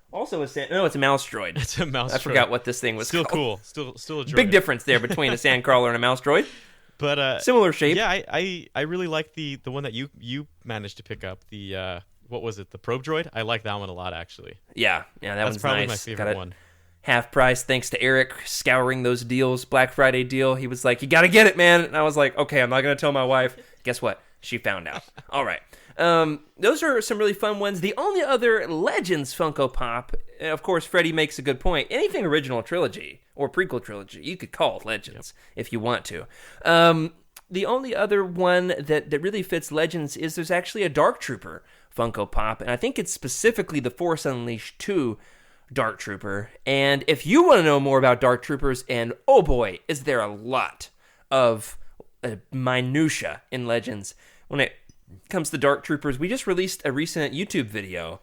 Also it's a mouse droid. It's a mouse droid. I forgot what this thing was Still called. Cool. Still a droid. Big difference there between a sandcrawler and a mouse droid. But similar shape. Yeah, I really like the one that you managed to pick up. The what was it? The probe droid? I like that one a lot, actually. Yeah, that one's probably nice. my favorite one. Half price, thanks to Eric scouring those deals. Black Friday deal. He was like, "You got to get it, man." And I was like, "Okay, I'm not gonna tell my wife." Guess what? She found out. All right. Those are some really fun ones. The only other Legends Funko Pop, of course, Freddie makes a good point. Anything original trilogy or prequel trilogy, you could call it Legends if you want to. The only other one that really fits Legends is there's actually a Dark Trooper Funko Pop, and I think it's specifically the Force Unleashed 2 Dark Trooper. And if you want to know more about Dark Troopers, and oh boy, is there a lot of minutia in Legends when it comes to Dark Troopers. We just released a recent YouTube video,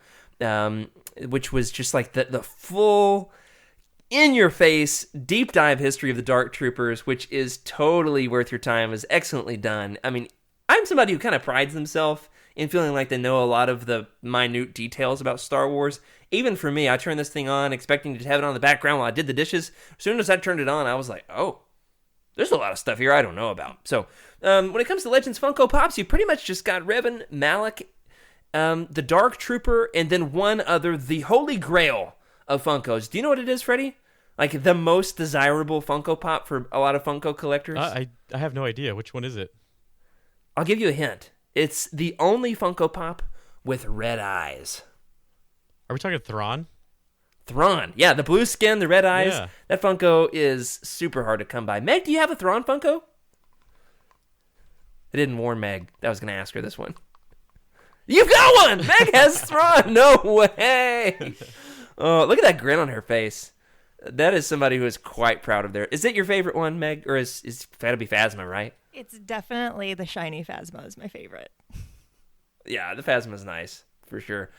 which was just like the full in-your-face deep dive history of the Dark Troopers, which is totally worth your time. Is excellently done. I mean, I'm somebody who kind of prides himself in feeling like they know a lot of the minute details about Star Wars. Even for me, I turned this thing on expecting to have it on in the background while I did the dishes. As soon as I turned it on, I was like, oh, there's a lot of stuff here I don't know about. So when it comes to Legends Funko Pops, you pretty much just got Revan, Malak, the Dark Trooper, and then one other, the Holy Grail of Funkos. Do you know what it is, Freddie? Like the most desirable Funko Pop for a lot of Funko collectors? I have no idea. Which one is it? I'll give you a hint. It's the only Funko Pop with red eyes. Are we talking Thrawn? Thrawn. Yeah, the blue skin, the red eyes. Yeah. That Funko is super hard to come by. Meg, do you have a Thrawn Funko? I didn't warn Meg that I was going to ask her this one. You've got one! Meg has Thrawn! No way! Oh, look at that grin on her face. That is somebody who is quite proud of their... Is it your favorite one, Meg? Or is gotta be Phasma, right? It's definitely the shiny Phasma is my favorite. Yeah, the Phasma's nice, for sure.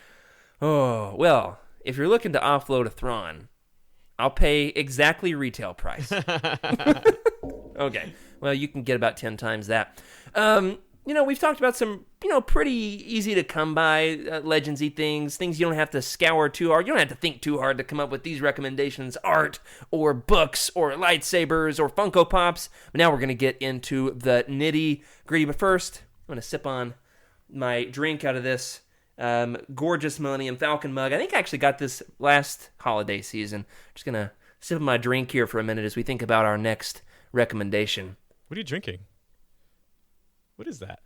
Oh, well, if you're looking to offload a Thrawn, I'll pay exactly retail price. Okay. Well, you can get about 10 times that. We've talked about some, pretty easy to come by Legendsy things you don't have to scour too hard. You don't have to think too hard to come up with these recommendations, art or books or lightsabers or Funko Pops. But now we're going to get into the nitty gritty. But first, I'm going to sip on my drink out of this gorgeous Millennium Falcon mug. I think I actually got this last holiday season. Just going to sip on my drink here for a minute as we think about our next recommendation. What are you drinking? What is that?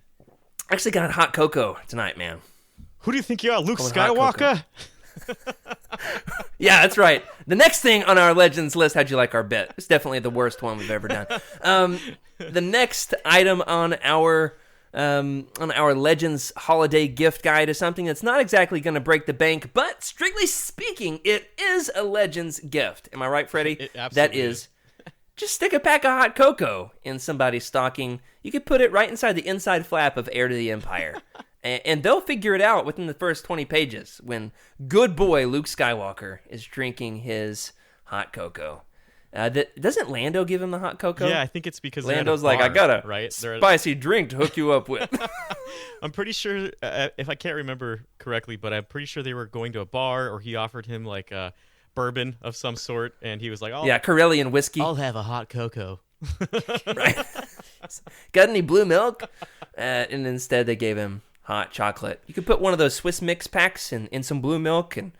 I actually got hot cocoa tonight, man. Who do you think you are, Luke Calling hot Skywalker? Yeah, that's right. The next thing on our Legends list, how'd you like our bit? It's definitely the worst one we've ever done. The next item on our Legends holiday gift guide is something that's not exactly going to break the bank, but strictly speaking, it is a Legends gift. Am I right, Freddie? It absolutely That is. Just stick a pack of hot cocoa in somebody's stocking. You could put it right inside the inside flap of Heir to the Empire. And they'll figure it out within the first 20 pages when good boy Luke Skywalker is drinking his hot cocoa. Doesn't Lando give him the hot cocoa? Yeah, I think it's because they're at a Lando's like, bar, I got a right? spicy drink to hook you up with. I'm pretty sure, if I can't remember correctly, but I'm pretty sure they were going to a bar, or he offered him like a bourbon of some sort, and he was like, Yeah, Corellian whiskey. I'll have a hot cocoa. Right? Got any blue milk? And instead they gave him hot chocolate. You could put one of those Swiss mix packs in some blue milk, and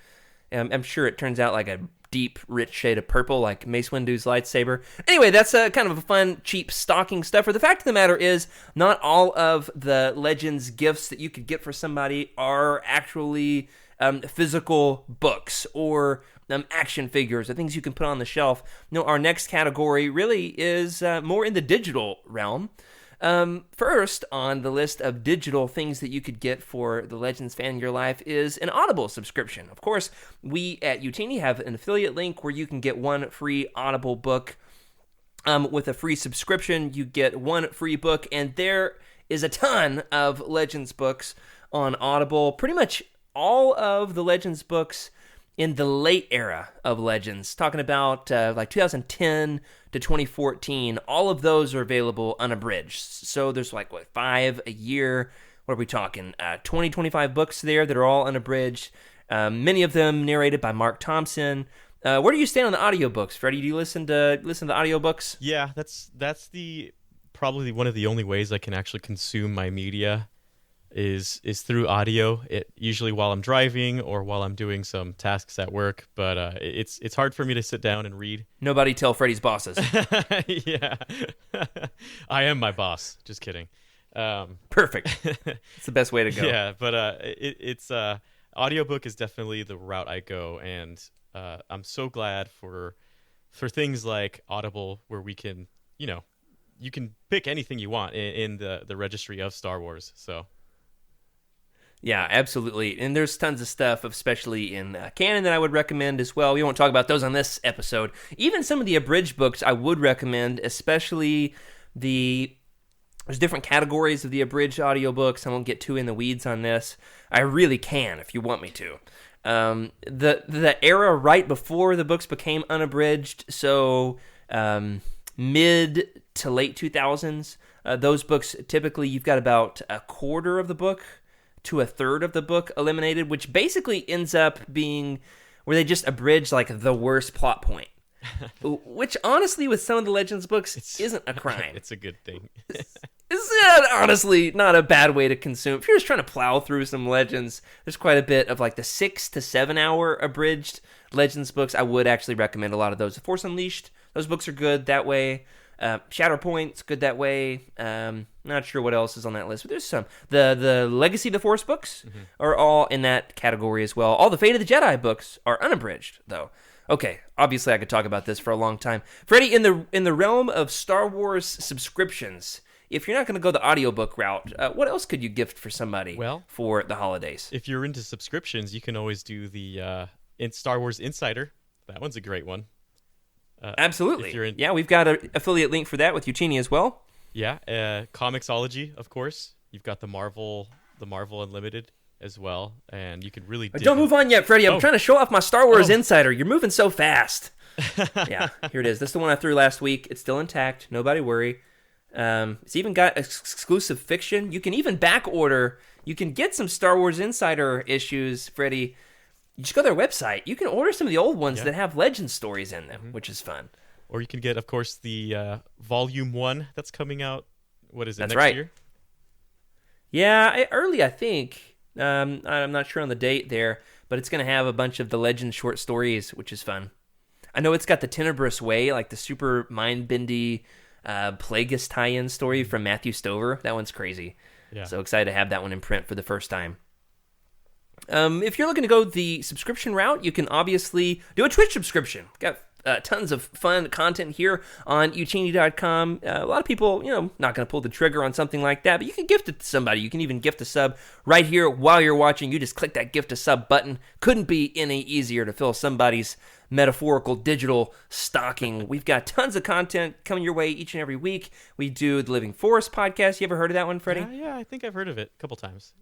I'm sure it turns out like a deep, rich shade of purple, like Mace Windu's lightsaber. Anyway, that's a kind of a fun, cheap stocking stuffer. The fact of the matter is, not all of the Legends gifts that you could get for somebody are actually physical books or action figures or things you can put on the shelf. No, our next category really is more in the digital realm. First on the list of digital things that you could get for the Legends fan in your life is an Audible subscription. Of course, we at Utini have an affiliate link where you can get one free Audible book. With a free subscription, you get one free book, and there is a ton of Legends books on Audible. Pretty much all of the Legends books in the late era of Legends, talking about like 2010 to 2014, all of those are available unabridged. So there's like, 5 a year? What are we talking? 20, 25 books there that are all unabridged. Many of them narrated by Mark Thompson. Where do you stand on the audiobooks, Freddie? Do you listen to audiobooks? Yeah, that's probably one of the only ways I can actually consume my media is through audio. It usually while I'm driving or while I'm doing some tasks at work, but it's hard for me to sit down and read. Nobody tell Freddie's bosses. Yeah. I am my boss. Just kidding. Perfect. It's the best way to go. Yeah, but it's audiobook is definitely the route I go, and I'm so glad for things like Audible, where we can, you can pick anything you want in the registry of Star Wars. So yeah, absolutely. And there's tons of stuff, especially in canon, that I would recommend as well. We won't talk about those on this episode. Even some of the abridged books I would recommend, especially there's different categories of the abridged audiobooks. I won't get too in the weeds on this. I really can if you want me to. The era right before the books became unabridged, so mid to late 2000s, those books, typically you've got about a quarter of the book to a third of the book eliminated, which basically ends up being where they just abridge like the worst plot point. Which honestly, with some of the Legends books, isn't a crime. It's a good thing. It's honestly not a bad way to consume. If you're just trying to plow through some Legends, there's quite a bit of like the 6 to 7 hour abridged Legends books. I would actually recommend a lot of those. The Force Unleashed, those books are good that way. Shatterpoint's good that way. Not sure what else is on that list, but there's some. The Legacy of the Force books are all in that category as well. All the Fate of the Jedi books are unabridged, though. Okay, obviously I could talk about this for a long time. Freddie, in the realm of Star Wars subscriptions, if you're not going to go the audiobook route, what else could you gift for somebody for the holidays? If you're into subscriptions, you can always do the Star Wars Insider. That one's a great one. Absolutely. Yeah, we've got an affiliate link for that with Uchini as well. Yeah, Comixology, of course. You've got the Marvel Unlimited as well, and you can really don't move on yet, Freddie. I'm trying to show off my Star Wars Insider. You're moving so fast. Yeah, here it is. This is the one I threw last week. It's still intact. Nobody worry. It's even got exclusive fiction. You can even back order. You can get some Star Wars Insider issues, Freddie. You just go to their website. You can order some of the old ones that have legend stories in them, which is fun. Or you can get, of course, the Volume 1 that's coming out. What is it, next right. year? Yeah, early, I think. I'm not sure on the date there, but it's going to have a bunch of the legend short stories, which is fun. I know it's got the Tenebrous Way, like the super mind-bendy Plagueis tie-in story from Matthew Stover. That one's crazy. Yeah. So excited to have that one in print for the first time. If you're looking to go the subscription route, you can obviously do a Twitch subscription. Got tons of fun content here on Uchini.com. A lot of people, not going to pull the trigger on something like that, but you can gift it to somebody. You can even gift a sub right here while you're watching. You just click that gift a sub button. Couldn't be any easier to fill somebody's metaphorical digital stocking. We've got tons of content coming your way each and every week. We do the Living Forest podcast. You ever heard of that one, Freddie? Yeah, I think I've heard of it a couple times.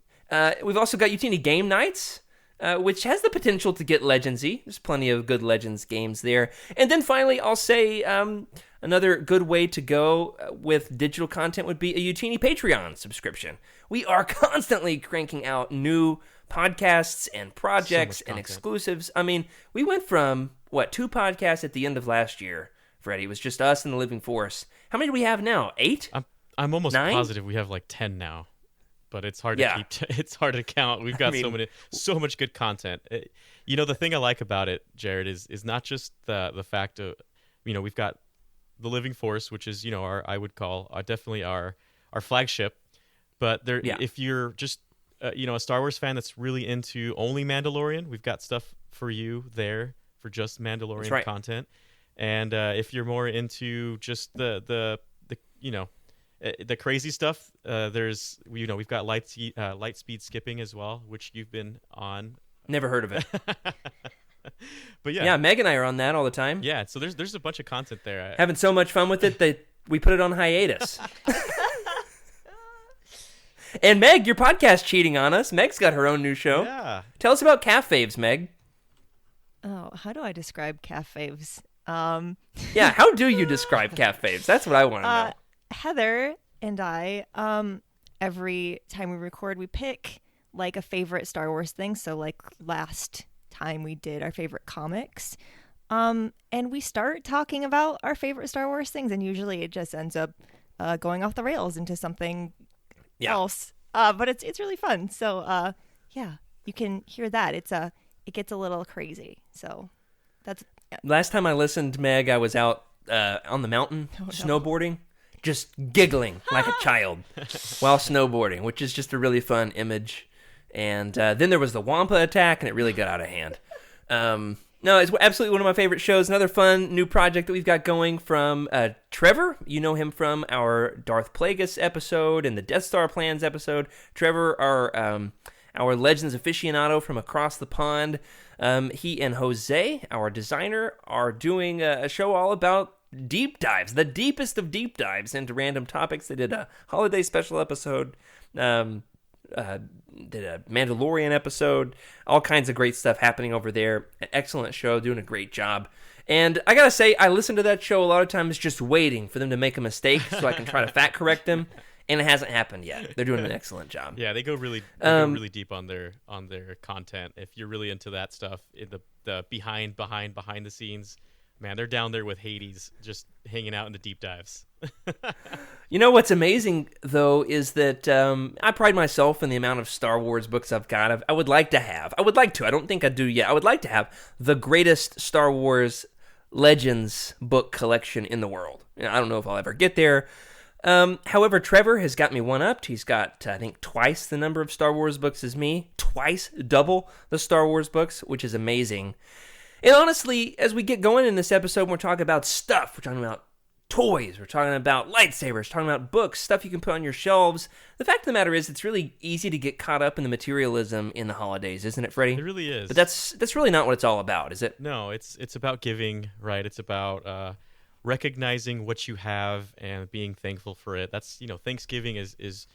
We've also got Utini Game Nights, which has the potential to get Legendsy. There's plenty of good Legends games there. And then finally, I'll say another good way to go with digital content would be a Utini Patreon subscription. We are constantly cranking out new podcasts and projects and exclusives. I mean, we went from, 2 podcasts at the end of last year, Freddie. It was just us and the Living Force. How many do we have now? 8? I'm almost 9? positive we have like 10 now. But it's hard to keep. It's hard to count. We've got so much good content. The thing I like about it, Jared, is not just the fact of, we've got the Living Force, which is I would call definitely our flagship. But if you're just a Star Wars fan that's really into only Mandalorian, we've got stuff for you there for just Mandalorian content. And if you're more into just the crazy stuff, we've got light speed skipping as well, which you've been on. Never heard of it. But yeah, Meg and I are on that all the time. Yeah, so there's a bunch of content there. Having so much fun with it that we put it on hiatus. And Meg, your podcast cheating on us. Meg's got her own new show. Yeah. Tell us about Calf Faves, Meg. Oh, how do I describe Calf Faves? Yeah, how do you describe Calf Faves? That's what I want to know. Heather and I, every time we record, we pick like a favorite Star Wars thing. So like last time we did our favorite comics, and we start talking about our favorite Star Wars things, and usually it just ends up going off the rails into something else. But it's really fun. So you can hear that. It gets a little crazy. So that's last time I listened, Meg, I was out on the mountain snowboarding. Just giggling like a child while snowboarding, which is just a really fun image. And then there was the Wampa attack, and it really got out of hand. No, it's absolutely one of my favorite shows. Another fun new project that we've got going from Trevor. You know him from our Darth Plagueis episode and the Death Star Plans episode. Trevor, our Legends aficionado from across the pond. He and Jose, our designer, are doing a show all about deep dives, the deepest of deep dives into random topics. They did a holiday special episode, did a Mandalorian episode, all kinds of great stuff happening over there. An excellent show, doing a great job. And I gotta say, I listen to that show a lot of times just waiting for them to make a mistake so I can try to fact correct them. And it hasn't happened yet. They're doing an excellent job. Yeah, they go really deep on their content. If you're really into that stuff, in the behind the scenes. Man, they're down there with Hades, just hanging out in the deep dives. You know what's amazing, though, is that I pride myself in the amount of Star Wars books I've got. I would like to. I don't think I do yet. I would like to have the greatest Star Wars Legends book collection in the world. I don't know if I'll ever get there. However, Trevor has got me one-upped. He's got, I think, twice the number of Star Wars books as me. Twice, double the Star Wars books, which is amazing. And honestly, as we get going in this episode, we're talking about stuff. We're talking about toys. We're talking about lightsabers. Talking about books, stuff you can put on your shelves. The fact of the matter is, it's really easy to get caught up in the materialism in the holidays, isn't it, Freddie? It really is. But that's really not what it's all about, is it? No, it's about giving, right? It's about recognizing what you have and being thankful for it. That's, Thanksgiving is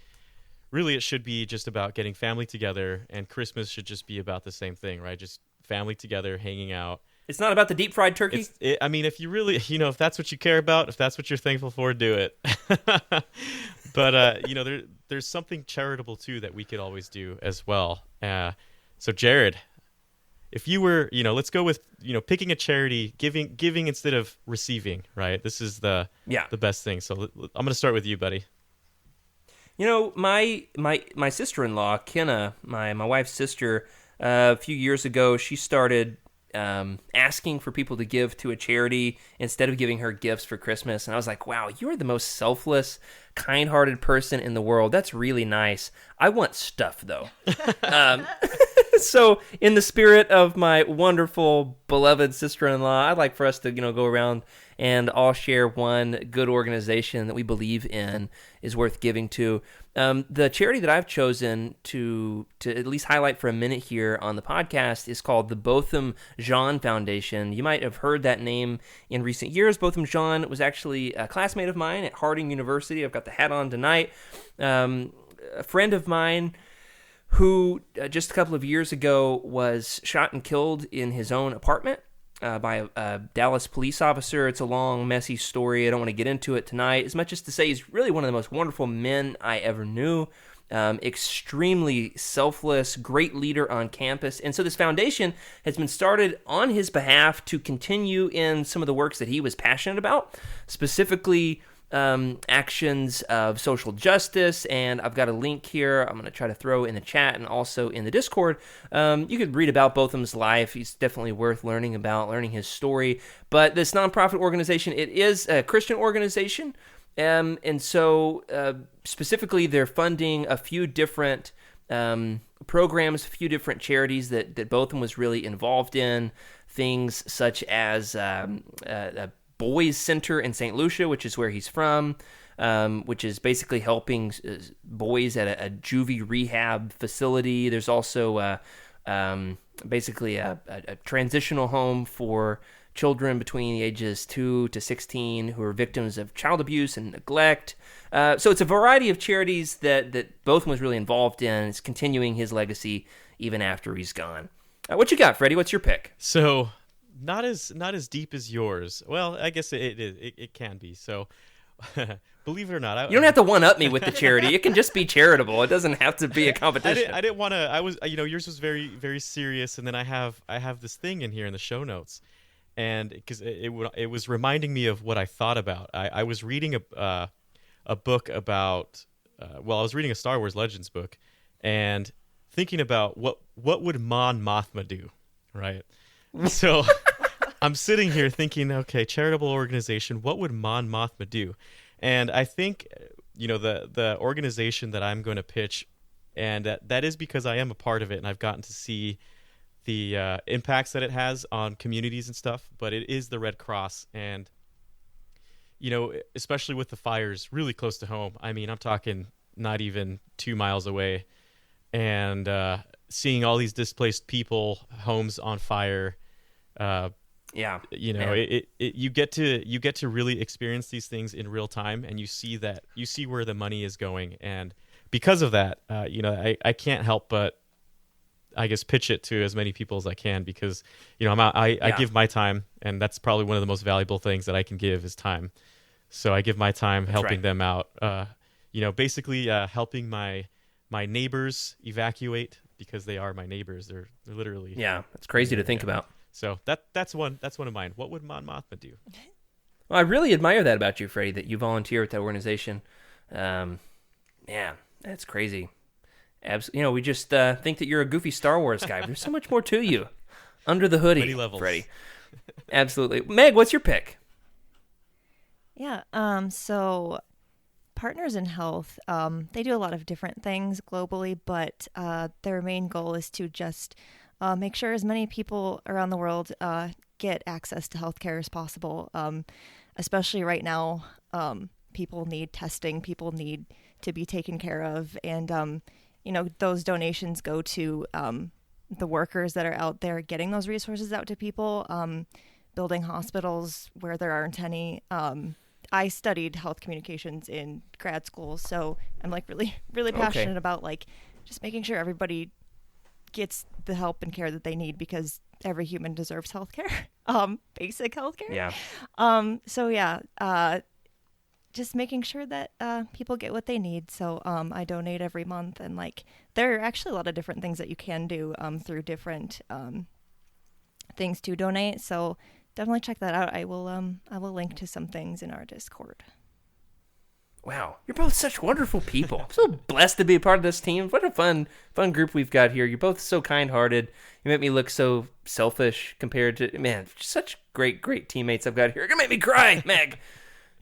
really, it should be just about getting family together, and Christmas should just be about the same thing, right? Just family together, hanging out. It's not about the deep fried turkey? If you really, if that's what you care about, if that's what you're thankful for, do it. But, there's something charitable, too, that we could always do as well. So, Jared, if you were, let's go with, picking a charity, giving instead of receiving, right? This is the best thing. So I'm going to start with you, buddy. My sister-in-law, Kenna, my wife's sister, a few years ago, she started asking for people to give to a charity instead of giving her gifts for Christmas. And I was like, wow, you are the most selfless, kind-hearted person in the world. That's really nice. I want stuff, though. So in the spirit of my wonderful, beloved sister-in-law, I'd like for us to, go around and all share one good organization that we believe in is worth giving to. The charity that I've chosen to at least highlight for a minute here on the podcast is called the Botham Jean Foundation. You might have heard that name in recent years. Botham Jean was actually a classmate of mine at Harding University. I've got the hat on tonight. A friend of mine who just a couple of years ago was shot and killed in his own apartment by a Dallas police officer. It's a long, messy story. I don't want to get into it tonight, as much as to say he's really one of the most wonderful men I ever knew. Extremely selfless, great leader on campus. And so this foundation has been started on his behalf to continue in some of the works that he was passionate about, specifically actions of social justice. And I've got a link here I'm going to try to throw in the chat and also in the Discord. You could read about Botham's life. He's definitely worth learning about, learning his story. But this nonprofit organization, it is a Christian organization. And so specifically, they're funding a few different programs, a few different charities that Botham was really involved in. Things such as a boys center in St. Lucia, which is where he's from, which is basically helping boys at a juvie rehab facility. There's also basically a transitional home for children between the ages 2 to 16 who are victims of child abuse and neglect. So it's a variety of charities that Botham was really involved in. It's continuing his legacy even after he's gone. What you got, Freddie? What's your pick? So not as deep as yours. Well, I guess it can be. So believe it or not, you don't have to one-up me with the charity. It can just be charitable. It doesn't have to be a competition. I didn't want to. I was, yours was very, very serious, and then I have this thing in here in the show notes, and because it was reminding me of what I thought about. I was reading a book about. I was reading a Star Wars Legends book, and thinking about what would Mon Mothma do, right? So I'm sitting here thinking, okay, charitable organization, what would Mon Mothma do? And I think, the organization that I'm going to pitch, and that is because I am a part of it, and I've gotten to see the impacts that it has on communities and stuff, but it is the Red Cross. And, especially with the fires really close to home, I mean, I'm talking not even 2 miles away, and seeing all these displaced people, homes on fire. You get to really experience these things in real time, and you see where the money is going, and because of that, I can't help but, I guess, pitch it to as many people as I can, because I give my time, and that's probably one of the most valuable things that I can give is time. So I give my time helping them out. Basically helping my neighbors evacuate, because they are my neighbors. They're literally it's crazy to think about. So that's one of mine. What would Mon Mothma do? Well, I really admire that about you, Freddie, that you volunteer with that organization. That's crazy. We just think that you're a goofy Star Wars guy. There's so much more to you under the hoodie, Many levels. Freddie. Absolutely. Meg, what's your pick? Yeah. So Partners in Health, they do a lot of different things globally, but their main goal is to just make sure as many people around the world get access to healthcare as possible. Especially right now, people need testing, people need to be taken care of, and those donations go to the workers that are out there getting those resources out to people, building hospitals where there aren't any. I studied health communications in grad school, so I'm like really, really passionate about like just making sure everybody gets the help and care that they need, because every human deserves healthcare, basic healthcare. Yeah. Just making sure that people get what they need. So I donate every month, and like there are actually a lot of different things that you can do through different things to donate. So definitely check that out. I will link to some things in our Discord. Wow, you're both such wonderful people. I'm so blessed to be a part of this team. What a fun group we've got here. You're both so kind-hearted. You make me look so selfish compared to, man, such great teammates I've got here. You're gonna make me cry, Meg.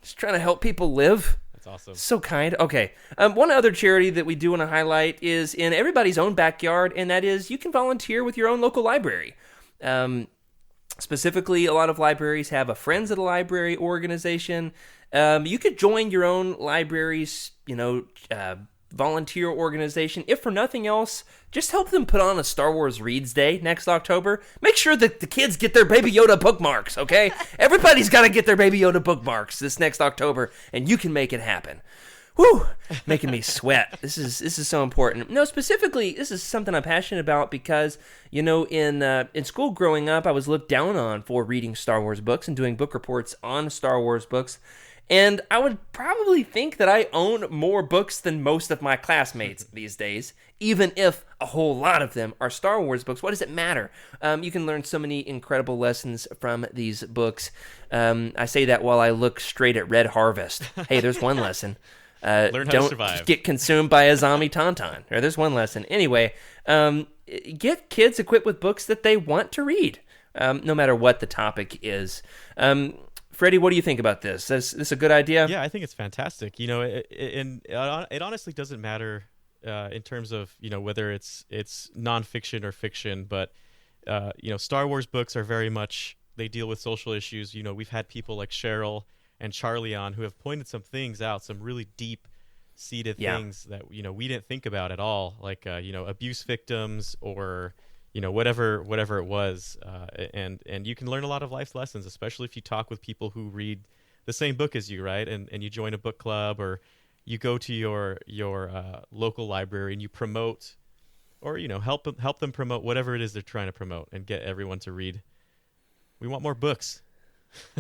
Just trying to help people live. That's awesome. So kind. Okay. One other charity that we do want to highlight is in everybody's own backyard, and that is you can volunteer with your own local library. Specifically, a lot of libraries have a Friends of the Library organization. You could join your own library's, volunteer organization. If for nothing else, just help them put on a Star Wars Reads Day next October. Make sure that the kids get their Baby Yoda bookmarks, okay? Everybody's got to get their Baby Yoda bookmarks this next October, and you can make it happen. Whew, making me sweat. This is so important. No, specifically, this is something I'm passionate about because, in school growing up, I was looked down on for reading Star Wars books and doing book reports on Star Wars books. And I would probably think that I own more books than most of my classmates these days, even if a whole lot of them are Star Wars books. What does it matter? You can learn so many incredible lessons from these books. I say that while I look straight at Red Harvest. Hey, there's one lesson. Learn how to survive. Don't get consumed by a zombie tauntaun. Or there's one lesson. Anyway, get kids equipped with books that they want to read, no matter what the topic is. Freddie, what do you think about this? Is this a good idea? Yeah, I think it's fantastic. It honestly doesn't matter in terms of whether it's nonfiction or fiction, but Star Wars books are very much, they deal with social issues. We've had people like Cheryl and Charlie on who have pointed some things out, some really deep-seated things that we didn't think about at all, like abuse victims or whatever it was, and you can learn a lot of life lessons, especially if you talk with people who read the same book as you, right? And you join a book club, or you go to your local library and you promote, or help them promote whatever it is they're trying to promote, and get everyone to read. We want more books.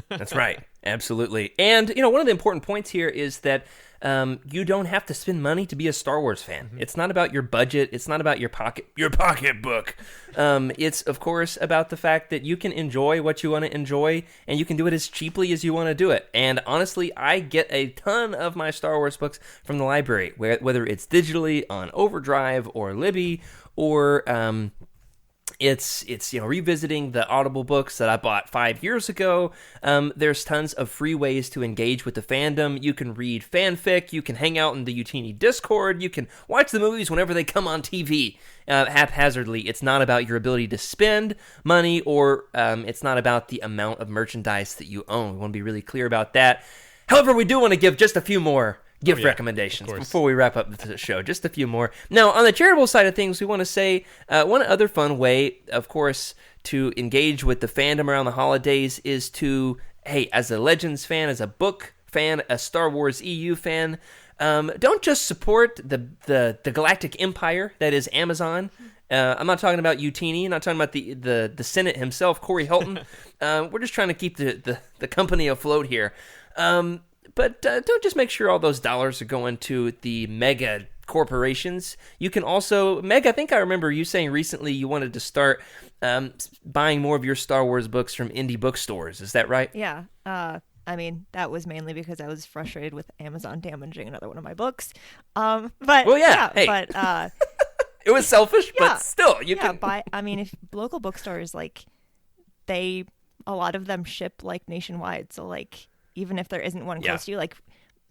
That's right. Absolutely. And, one of the important points here is that you don't have to spend money to be a Star Wars fan. Mm-hmm. It's not about your budget. It's not about your pocketbook. It's, of course, about the fact that you can enjoy what you want to enjoy, and you can do it as cheaply as you want to do it. And honestly, I get a ton of my Star Wars books from the library, whether it's digitally on Overdrive or Libby, or It's revisiting the Audible books that I bought 5 years ago. There's tons of free ways to engage with the fandom. You can read fanfic. You can hang out in the Utini Discord. You can watch the movies whenever they come on TV haphazardly. It's not about your ability to spend money, or it's not about the amount of merchandise that you own. We want to be really clear about that. However, we do want to give just a few more gift recommendations before we wrap up the show. Just a few more. Now, on the charitable side of things, we want to say one other fun way, of course, to engage with the fandom around the holidays is to, hey, as a Legends fan, as a book fan, a Star Wars EU fan, don't just support the galactic empire that is Amazon. I'm not talking about Utini. I'm not talking about the Senate himself, Corey Hilton. We're just trying to keep the company afloat here. But don't just make sure all those dollars are going to the mega corporations. You can also, Meg, I think I remember you saying recently you wanted to start buying more of your Star Wars books from indie bookstores. Is that right? Yeah. That was mainly because I was frustrated with Amazon damaging another one of my books. But well, yeah. Hey. But it was selfish, but still, you can buy. If local bookstores, like, they a lot of them ship like nationwide. So like even if there isn't one Yeah. close to you, like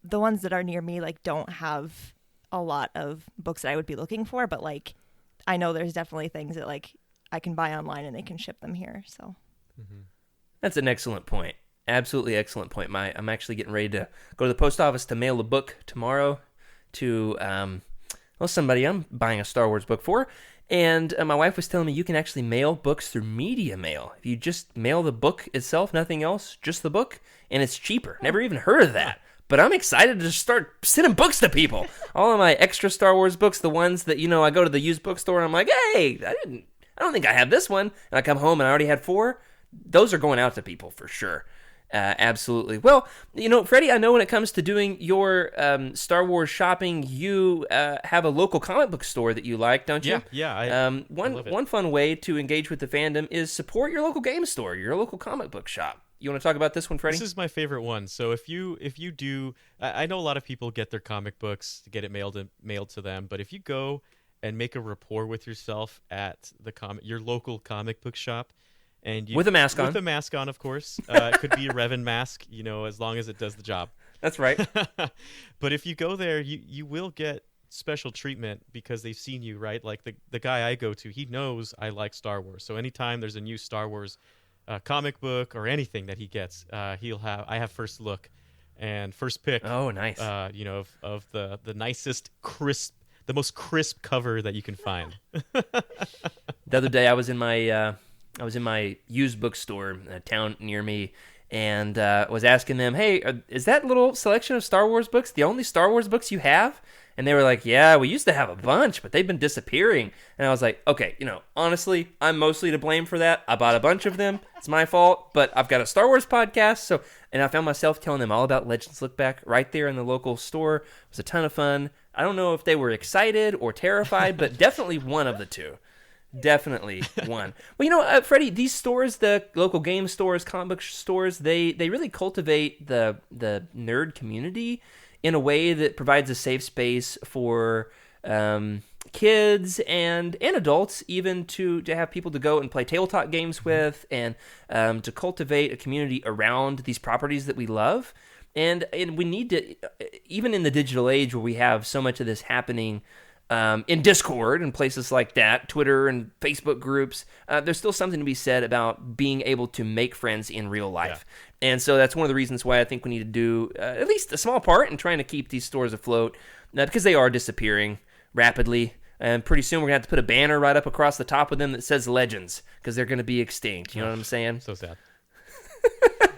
the ones that are near me like don't have a lot of books that I would be looking for, but like I know there's definitely things that like I can buy online and they can ship them here. So That's an excellent point. Absolutely excellent point. I'm actually getting ready to go to the post office to mail a book tomorrow to somebody I'm buying a Star Wars book for. And my wife was telling me you can actually mail books through Media Mail. If you just mail the book itself, nothing else, just the book, and it's cheaper. Never even heard of that. But I'm excited to start sending books to people. All of my extra Star Wars books, the ones that, I go to the used bookstore and I'm like, hey, I don't think I have this one. And I come home and I already had 4. Those are going out to people for sure. Absolutely. Well, Freddie, I know when it comes to doing your Star Wars shopping, you have a local comic book store that you like, don't you? Yeah. I love it. One fun way to engage with the fandom is support your local game store, your local comic book shop. You want to talk about this one, Freddie? This is my favorite one. So if you do, I know a lot of people get their comic books to get it mailed to them, but if you go and make a rapport with yourself at your local comic book shop, and with a mask on. With a mask on, of course. It could be a Revan mask, as long as it does the job. That's right. But if you go there, you will get special treatment because they've seen you, right? Like the guy I go to, he knows I like Star Wars. So anytime there's a new Star Wars comic book or anything that he gets, I have first look and first pick. Oh, nice. Of the nicest, the most crisp cover that you can find. The other day, I was in my used bookstore in a town near me, and was asking them, hey, is that little selection of Star Wars books the only Star Wars books you have? And they were like, yeah, we used to have a bunch, but they've been disappearing. And I was like, okay, honestly, I'm mostly to blame for that. I bought a bunch of them. It's my fault, but I've got a Star Wars podcast. And I found myself telling them all about Legends Look Back right there in the local store. It was a ton of fun. I don't know if they were excited or terrified, but definitely one of the two. Definitely one. Well, Freddie, these stores, the local game stores, comic book stores, they really cultivate the nerd community in a way that provides a safe space for kids and adults, even to have people to go and play tabletop games with, and to cultivate a community around these properties that we love. And we need to, even in the digital age where we have so much of this happening in Discord and places like that, Twitter and Facebook groups, there's still something to be said about being able to make friends in real life. Yeah. And so that's one of the reasons why I think we need to do at least a small part in trying to keep these stores afloat, because they are disappearing rapidly. And pretty soon we're going to have to put a banner right up across the top of them that says Legends, because they're going to be extinct. You know what I'm saying? So sad.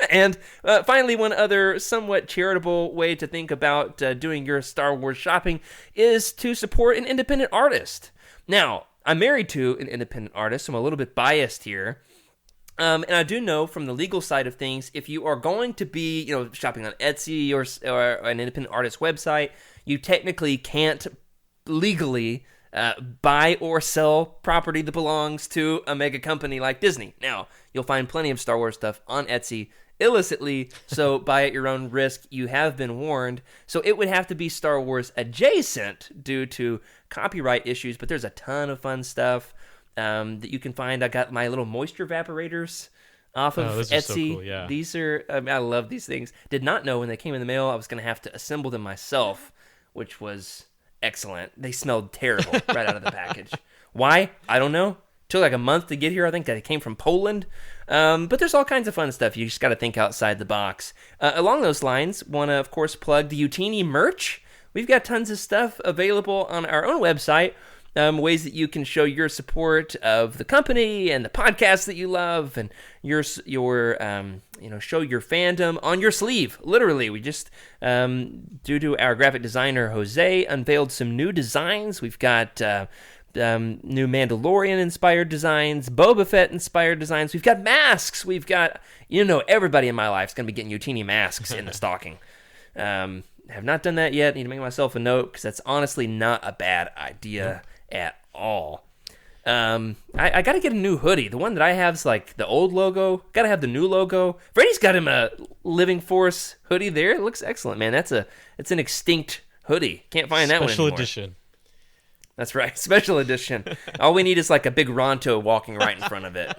And finally, one other somewhat charitable way to think about doing your Star Wars shopping is to support an independent artist. Now, I'm married to an independent artist, so I'm a little bit biased here. And I do know from the legal side of things, if you are going to be, shopping on Etsy or an independent artist website, you technically can't legally buy or sell property that belongs to a mega company like Disney. Now, you'll find plenty of Star Wars stuff on Etsy illicitly, so buy at your own risk. You have been warned. So it would have to be Star Wars adjacent due to copyright issues, but there's a ton of fun stuff that you can find. I got my little moisture evaporators off of those Etsy. Are so cool, yeah. These are, I love these things. Did not know when they came in the mail I was going to have to assemble them myself, which was excellent. They smelled terrible right out of the package. Why? I don't know. Took like a month to get here. I think that it came from Poland. But there's all kinds of fun stuff. You just got to think outside the box. Along those lines, want to, of course, plug the Utini merch. We've got tons of stuff available on our own website. Ways that you can show your support of the company and the podcast that you love, and your show your fandom on your sleeve. Literally, we just due to our graphic designer Jose unveiled some new designs. We've got new Mandalorian-inspired designs, Boba Fett-inspired designs. We've got masks. We've got, everybody in my life is going to be getting Utini masks in the stocking. Have not done that yet. Need to make myself a note, because that's honestly not a bad idea at all. I got to get a new hoodie. The one that I have is like the old logo. Got to have the new logo. Freddie's got him a Living Force hoodie there. It looks excellent, man. It's an extinct hoodie. Can't find that one anymore. Special edition. That's right, special edition. All we need is like a big Ronto walking right in front of it.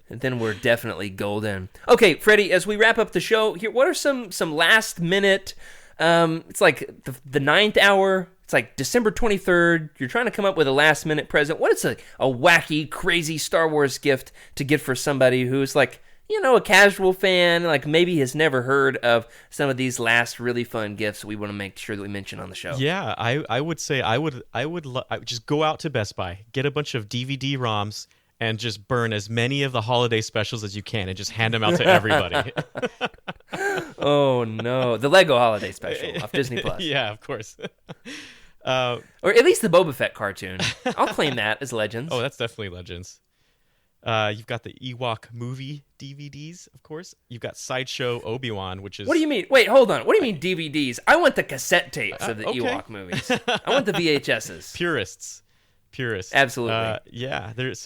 then we're definitely golden. Okay, Freddie, as we wrap up the show here, what are some last minute? It's like the 9th hour. It's like December 23rd. You're trying to come up with a last minute present. What is a wacky, crazy Star Wars gift to get for somebody who's like, a casual fan, like maybe has never heard of some of these last really fun gifts we want to make sure that we mention on the show? Yeah, I would say I would just go out to Best Buy, get a bunch of DVD ROMs, and just burn as many of the holiday specials as you can and just hand them out to everybody. Oh, no. The Lego Holiday Special off Disney+. Yeah, of course. Or at least the Boba Fett cartoon. I'll claim that as Legends. Oh, that's definitely Legends. You've got the Ewok movie DVDs, of course. You've got Sideshow Obi-Wan, which is... What do you mean? Wait, hold on. What do you mean DVDs? I want the cassette tapes of the okay. Ewok movies. I want the VHSs. Purists. Absolutely. Yeah. There's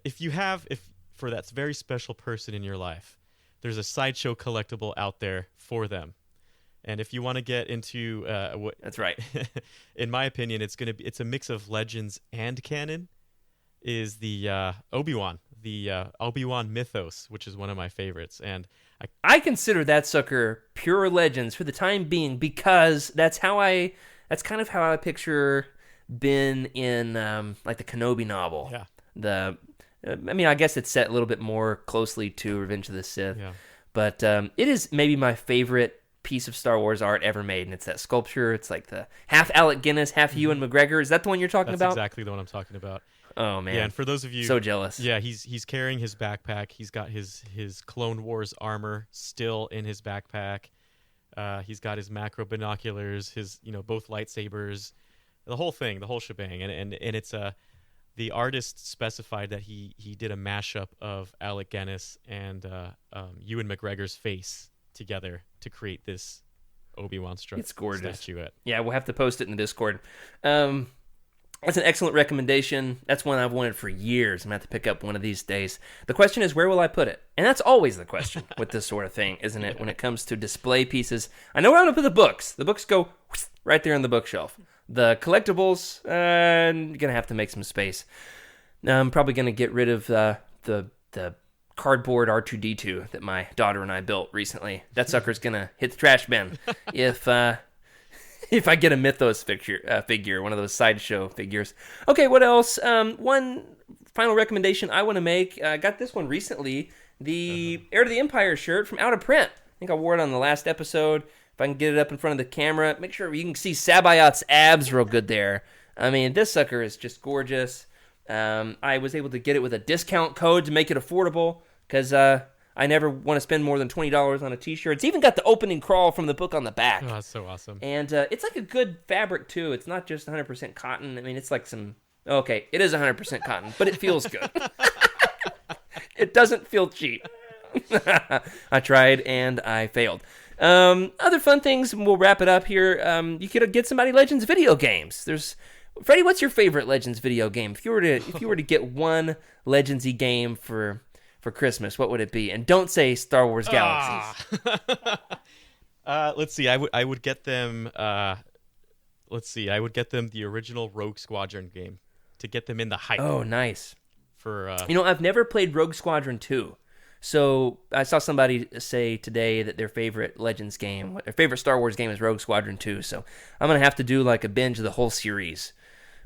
if for that very special person in your life, there's a Sideshow collectible out there for them. And if you want to get into what... That's right. In my opinion, it's a mix of Legends and canon. Is the Obi-Wan mythos, which is one of my favorites, and I consider that sucker pure Legends for the time being because that's kind of how I picture Ben in like the Kenobi novel. Yeah. I guess it's set a little bit more closely to Revenge of the Sith, Yeah. but it is maybe my favorite piece of Star Wars art ever made, and it's that sculpture. It's like the half Alec Guinness, half Ewan McGregor. Is that the one you're talking about? That's exactly the one I'm talking about. Oh man! Yeah, and for those of you so jealous. Yeah, he's carrying his backpack. He's got his Clone Wars armor still in his backpack. He's got his macro binoculars, his both lightsabers, the whole thing, the whole shebang. And it's the artist specified that he did a mashup of Alec Guinness and Ewan McGregor's face together to create this Obi-Wan It's gorgeous. statuette. Yeah, we'll have to post it in the Discord. That's an excellent recommendation. That's one I've wanted for years. I'm going to have to pick up one of these days. The question is, where will I put it? And that's always the question with this sort of thing, isn't it? When it comes to display pieces. I know where I'm going to put the books. The books go right there on the bookshelf. The collectibles, you're going to have to make some space. I'm probably going to get rid of the cardboard R2-D2 that my daughter and I built recently. That sucker's going to hit the trash bin if I get a Mythos figure, one of those Sideshow figures. Okay, what else? One final recommendation I want to make. I got this one recently. The Heir to the Empire shirt from Out of Print. I think I wore it on the last episode. If I can get it up in front of the camera, make sure you can see Sabayat's abs real good there. I mean, this sucker is just gorgeous. I was able to get it with a discount code to make it affordable because I never want to spend more than $20 on a t-shirt. It's even got the opening crawl from the book on the back. Oh, that's so awesome. And it's like a good fabric, too. It's not just 100% cotton. I mean, it's like some... Okay, it is 100% cotton, but it feels good. It doesn't feel cheap. I tried, and I failed. Other fun things, and we'll wrap it up here. You could get somebody Legends video games. Freddie, what's your favorite Legends video game? If you were to get one Legendsy game for Christmas, what would it be? And don't say Star Wars Galaxies. Let's see. I would get them. Let's see. I would get them the original Rogue Squadron game to get them in the hype. Oh, nice. For I've never played Rogue Squadron 2. So I saw somebody say today that their favorite Legends game, their favorite Star Wars game is Rogue Squadron 2. So I'm going to have to do like a binge of the whole series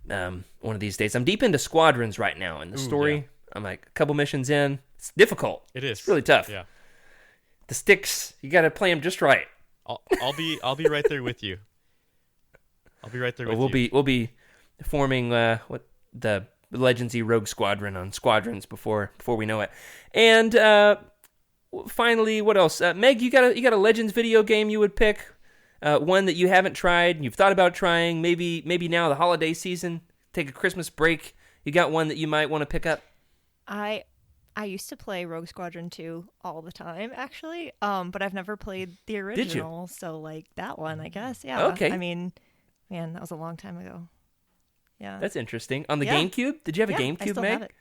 one of these days. I'm deep into Squadrons right now in the story. Yeah. I'm like a couple missions in. It's difficult. It is. It's really tough. Yeah. The sticks, you got to play them just right. I'll be right there with you. I'll be right there with you. We'll be forming what the Legendsy Rogue Squadron on Squadrons before we know it. And finally, what else? Meg, you got a Legends video game you would pick? One that you haven't tried and you've thought about trying. Maybe now the holiday season, take a Christmas break. You got one that you might want to pick up? I used to play Rogue Squadron 2 all the time, actually, but I've never played the original. Did you? So, like, that one, I guess, yeah. Okay. I mean, man, that was a long time ago. Yeah. That's interesting. On the GameCube? Did you have a I GameCube, still Meg? have it.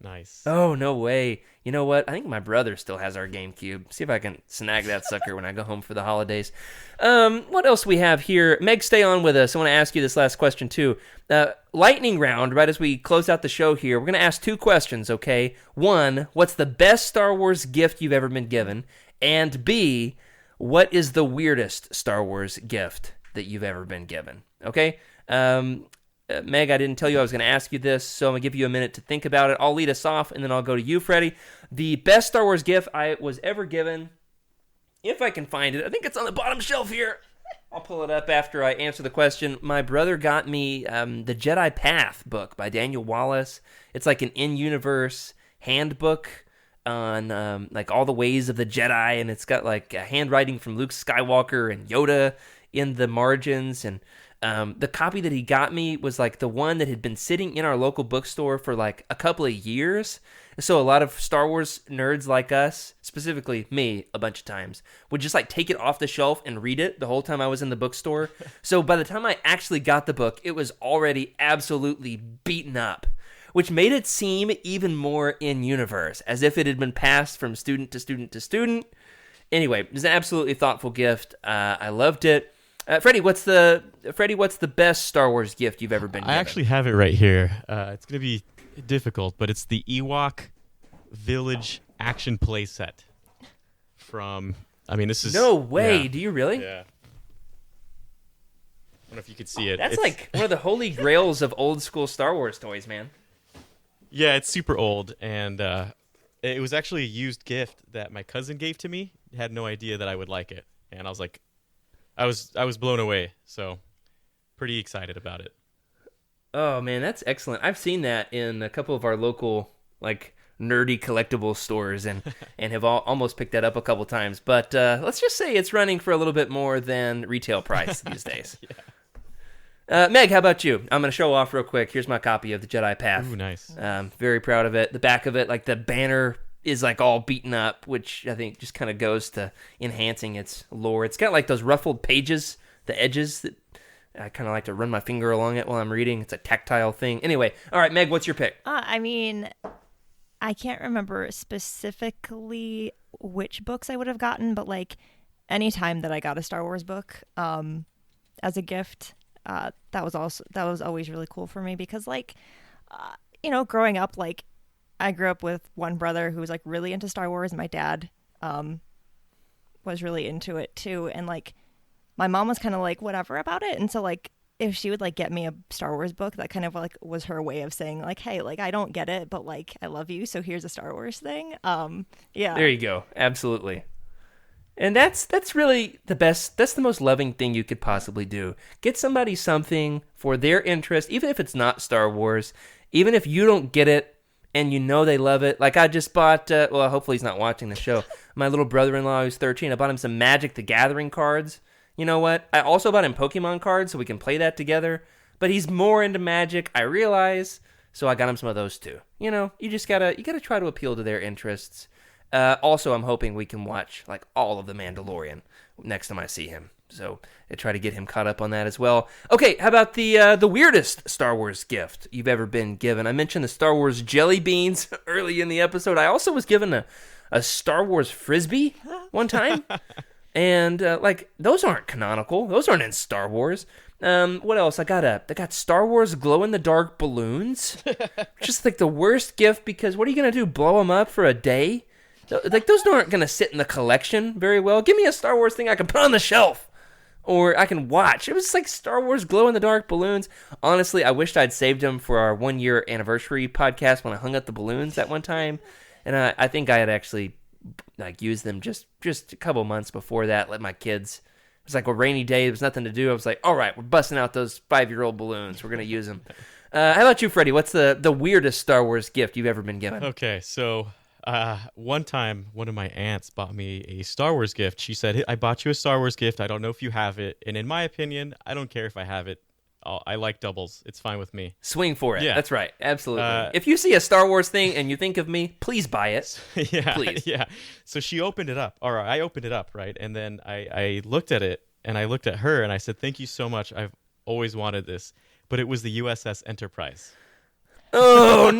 Nice. Oh, no way. You know what? I think my brother still has our GameCube. See if I can snag that sucker when I go home for the holidays. What else we have here? Meg, stay on with us. I want to ask you this last question, too. Lightning round, right as we close out the show here. We're going to ask 2 questions, okay? 1, what's the best Star Wars gift you've ever been given? And B, what is the weirdest Star Wars gift that you've ever been given? Okay? Meg, I didn't tell you I was going to ask you this, so I'm going to give you a minute to think about it. I'll lead us off, and then I'll go to you, Freddie. The best Star Wars gift I was ever given, if I can find it, I think it's on the bottom shelf here. I'll pull it up after I answer the question. My brother got me the Jedi Path book by Daniel Wallace. It's like an in-universe handbook on like all the ways of the Jedi, and it's got like handwriting from Luke Skywalker and Yoda in the margins, and the copy that he got me was like the one that had been sitting in our local bookstore for like a couple of years. So a lot of Star Wars nerds like us, specifically me a bunch of times, would just like take it off the shelf and read it the whole time I was in the bookstore. So by the time I actually got the book, it was already absolutely beaten up, which made it seem even more in universe, as if it had been passed from student to student to student. Anyway, it was an absolutely thoughtful gift. I loved it. Freddie, what's the best Star Wars gift you've ever been given? I actually have it right here. It's going to be difficult, but it's the Ewok Village action play set from, I mean, this is... No way. Yeah. Do you really? Yeah. I don't know if you could see it. That's It's- like one of the holy grails of old school Star Wars toys, man. Yeah, it's super old, and it was actually a used gift that my cousin gave to me. Had no idea that I would like it, and I was like, I was blown away. So, pretty excited about it. Oh man, that's excellent. I've seen that in a couple of our local like nerdy collectible stores, and have almost picked that up a couple times. But let's just say it's running for a little bit more than retail price these days. Meg, how about you? I'm going to show off real quick. Here's my copy of the Jedi Path. Ooh, nice. Very proud of it. The back of it, like the banner is like all beaten up, which I think just kind of goes to enhancing its lore. It's got like those ruffled pages, the edges that I kind of like to run my finger along it while I'm reading. It's a tactile thing. Anyway, all right, Meg, what's your pick? I mean, I can't remember specifically which books I would have gotten, but like any time that I got a Star Wars book as a gift, that was always really cool for me because like growing up, like I grew up with one brother who was like really into Star Wars, and my dad was really into it too, and like my mom was kind of like whatever about it, and so like if she would like get me a Star Wars book, that kind of like was her way of saying like, hey, like I don't get it, but like I love you, so here's a Star Wars thing. Yeah, there you go. Absolutely. And that's really the best. That's the most loving thing you could possibly do. Get somebody something for their interest, even if it's not Star Wars, even if you don't get it and you know they love it. Like I just bought, well, hopefully he's not watching the show. My little brother-in-law who's 13, I bought him some Magic the Gathering cards. You know what? I also bought him Pokemon cards so we can play that together. But he's more into Magic, I realize, so I got him some of those too. You know, you gotta try to appeal to their interests. Also, I'm hoping we can watch like all of The Mandalorian next time I see him. So I try to get him caught up on that as well. Okay, how about the weirdest Star Wars gift you've ever been given? I mentioned the Star Wars jelly beans early in the episode. I also was given a Star Wars Frisbee one time. And like those aren't canonical. Those aren't in Star Wars. What else? I got Star Wars glow-in-the-dark balloons. Just like the worst gift because what are you going to do, blow them up for a day? Like those aren't going to sit in the collection very well. Give me a Star Wars thing I can put on the shelf. Or I can watch. It was like Star Wars glow-in-the-dark balloons. Honestly, I wished I'd saved them for our 1-year anniversary podcast when I hung up the balloons that one time. And I think I had actually like used them just a couple months before that. Let my kids. It was like a rainy day. There was nothing to do. I was like, all right, we're busting out those 5-year-old balloons. We're going to use them. How about you, Freddie? What's the weirdest Star Wars gift you've ever been given? Okay, so one time, one of my aunts bought me a Star Wars gift. She said, "Hey, I bought you a Star Wars gift. I don't know if you have it. And in my opinion, I don't care if I have it. I like doubles. It's fine with me." Swing for it. Yeah. That's right. Absolutely. If you see a Star Wars thing and you think of me, please buy it. Yeah, Please. yeah. So she opened it up. Or I opened it up, right? And then I looked at it, and I looked at her, and I said, "Thank you so much. I've always wanted this." But it was the USS Enterprise. Oh,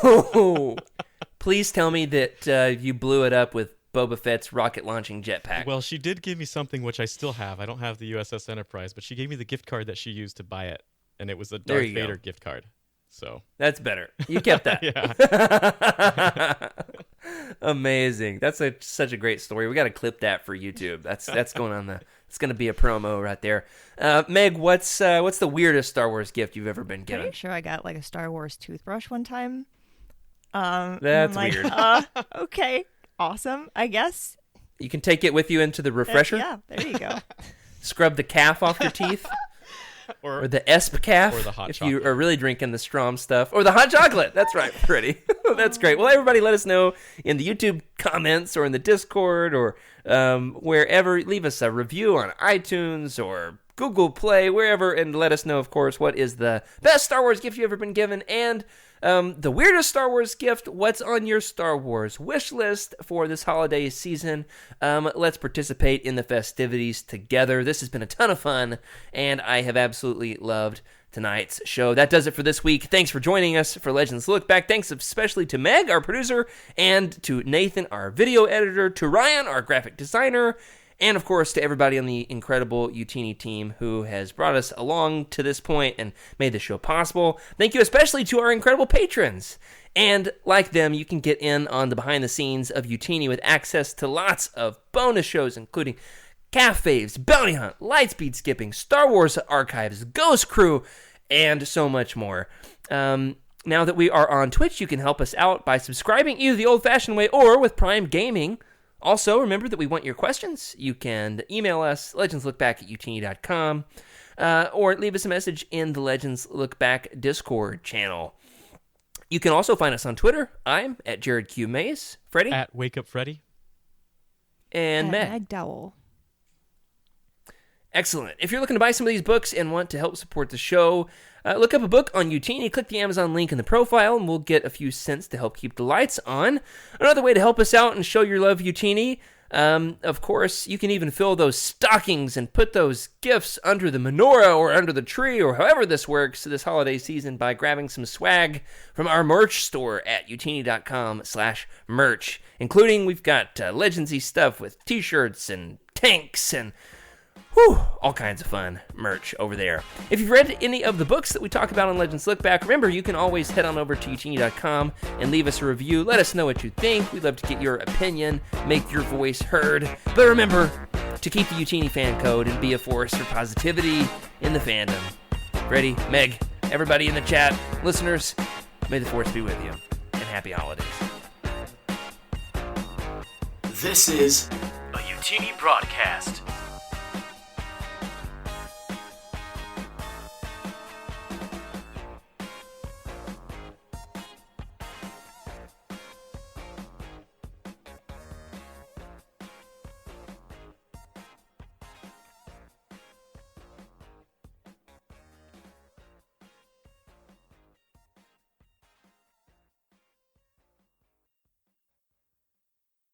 no! Please tell me that you blew it up with Boba Fett's rocket launching jetpack. Well, she did give me something which I still have. I don't have the USS Enterprise, but she gave me the gift card that she used to buy it, and it was a There Darth you go. Vader gift card. So That's better. You kept that. yeah, Amazing. That's such a great story. We got to clip that for YouTube. That's going on the. It's going to be a promo right there. Meg, what's the weirdest Star Wars gift you've ever been given? Pretty sure I got like a Star Wars toothbrush one time. That's I'm like, weird. Okay, awesome. I guess. You can take it with you into the refresher. Yeah, there you go. Scrub the calf off your teeth. or Or the Esp calf, Or the hot if you chocolate. are really drinking the Strom stuff. Or the hot chocolate. That's right, pretty. That's great. Well, everybody let us know in the YouTube comments or in the Discord or wherever. Leave us a review on iTunes or Google Play, wherever, and let us know, of course, what is the best Star Wars gift you've ever been given and the weirdest Star Wars gift. What's on your Star Wars wish list for this holiday season? Let's participate in the festivities together. This has been a ton of fun, and I have absolutely loved tonight's show. That does it for this week. Thanks for joining us for Legends Look Back. Thanks especially to Meg, our producer, and to Nathan, our video editor, to Ryan, our graphic designer, and, of course, to everybody on the incredible Utini team who has brought us along to this point and made the show possible. Thank you especially to our incredible patrons. And like them, you can get in on the behind the scenes of Utini with access to lots of bonus shows, including Calf Faves, Bounty Hunt, Lightspeed Skipping, Star Wars Archives, Ghost Crew, and so much more. Now that we are on Twitch, you can help us out by subscribing either the old-fashioned way or with Prime Gaming. Also, remember that we want your questions. You can email us, legendslookback@utini.com, or leave us a message in the Legends Look Back Discord channel. You can also find us on Twitter. I'm at Jared Q. Mays. Freddie? at Wake Up Freddy. And Meg. Meg Dowell. Excellent. If you're looking to buy some of these books and want to help support the show, look up a book on Utini, click the Amazon link in the profile, and we'll get a few cents to help keep the lights on. Another way to help us out and show your love, Utini, of course, you can even fill those stockings and put those gifts under the menorah or under the tree or however this works this holiday season by grabbing some swag from our merch store at utini.com/merch, including we've got Legendsy stuff with t-shirts and tanks and all kinds of fun merch over there. If you've read any of the books that we talk about on Legends Look Back, remember you can always head on over to utini.com and leave us a review. Let us know what you think. We'd love to get your opinion, make your voice heard. But remember to keep the Utini fan code and be a force for positivity in the fandom. Freddie, Meg, everybody in the chat, listeners, may the force be with you, and happy holidays. This is a Utini broadcast.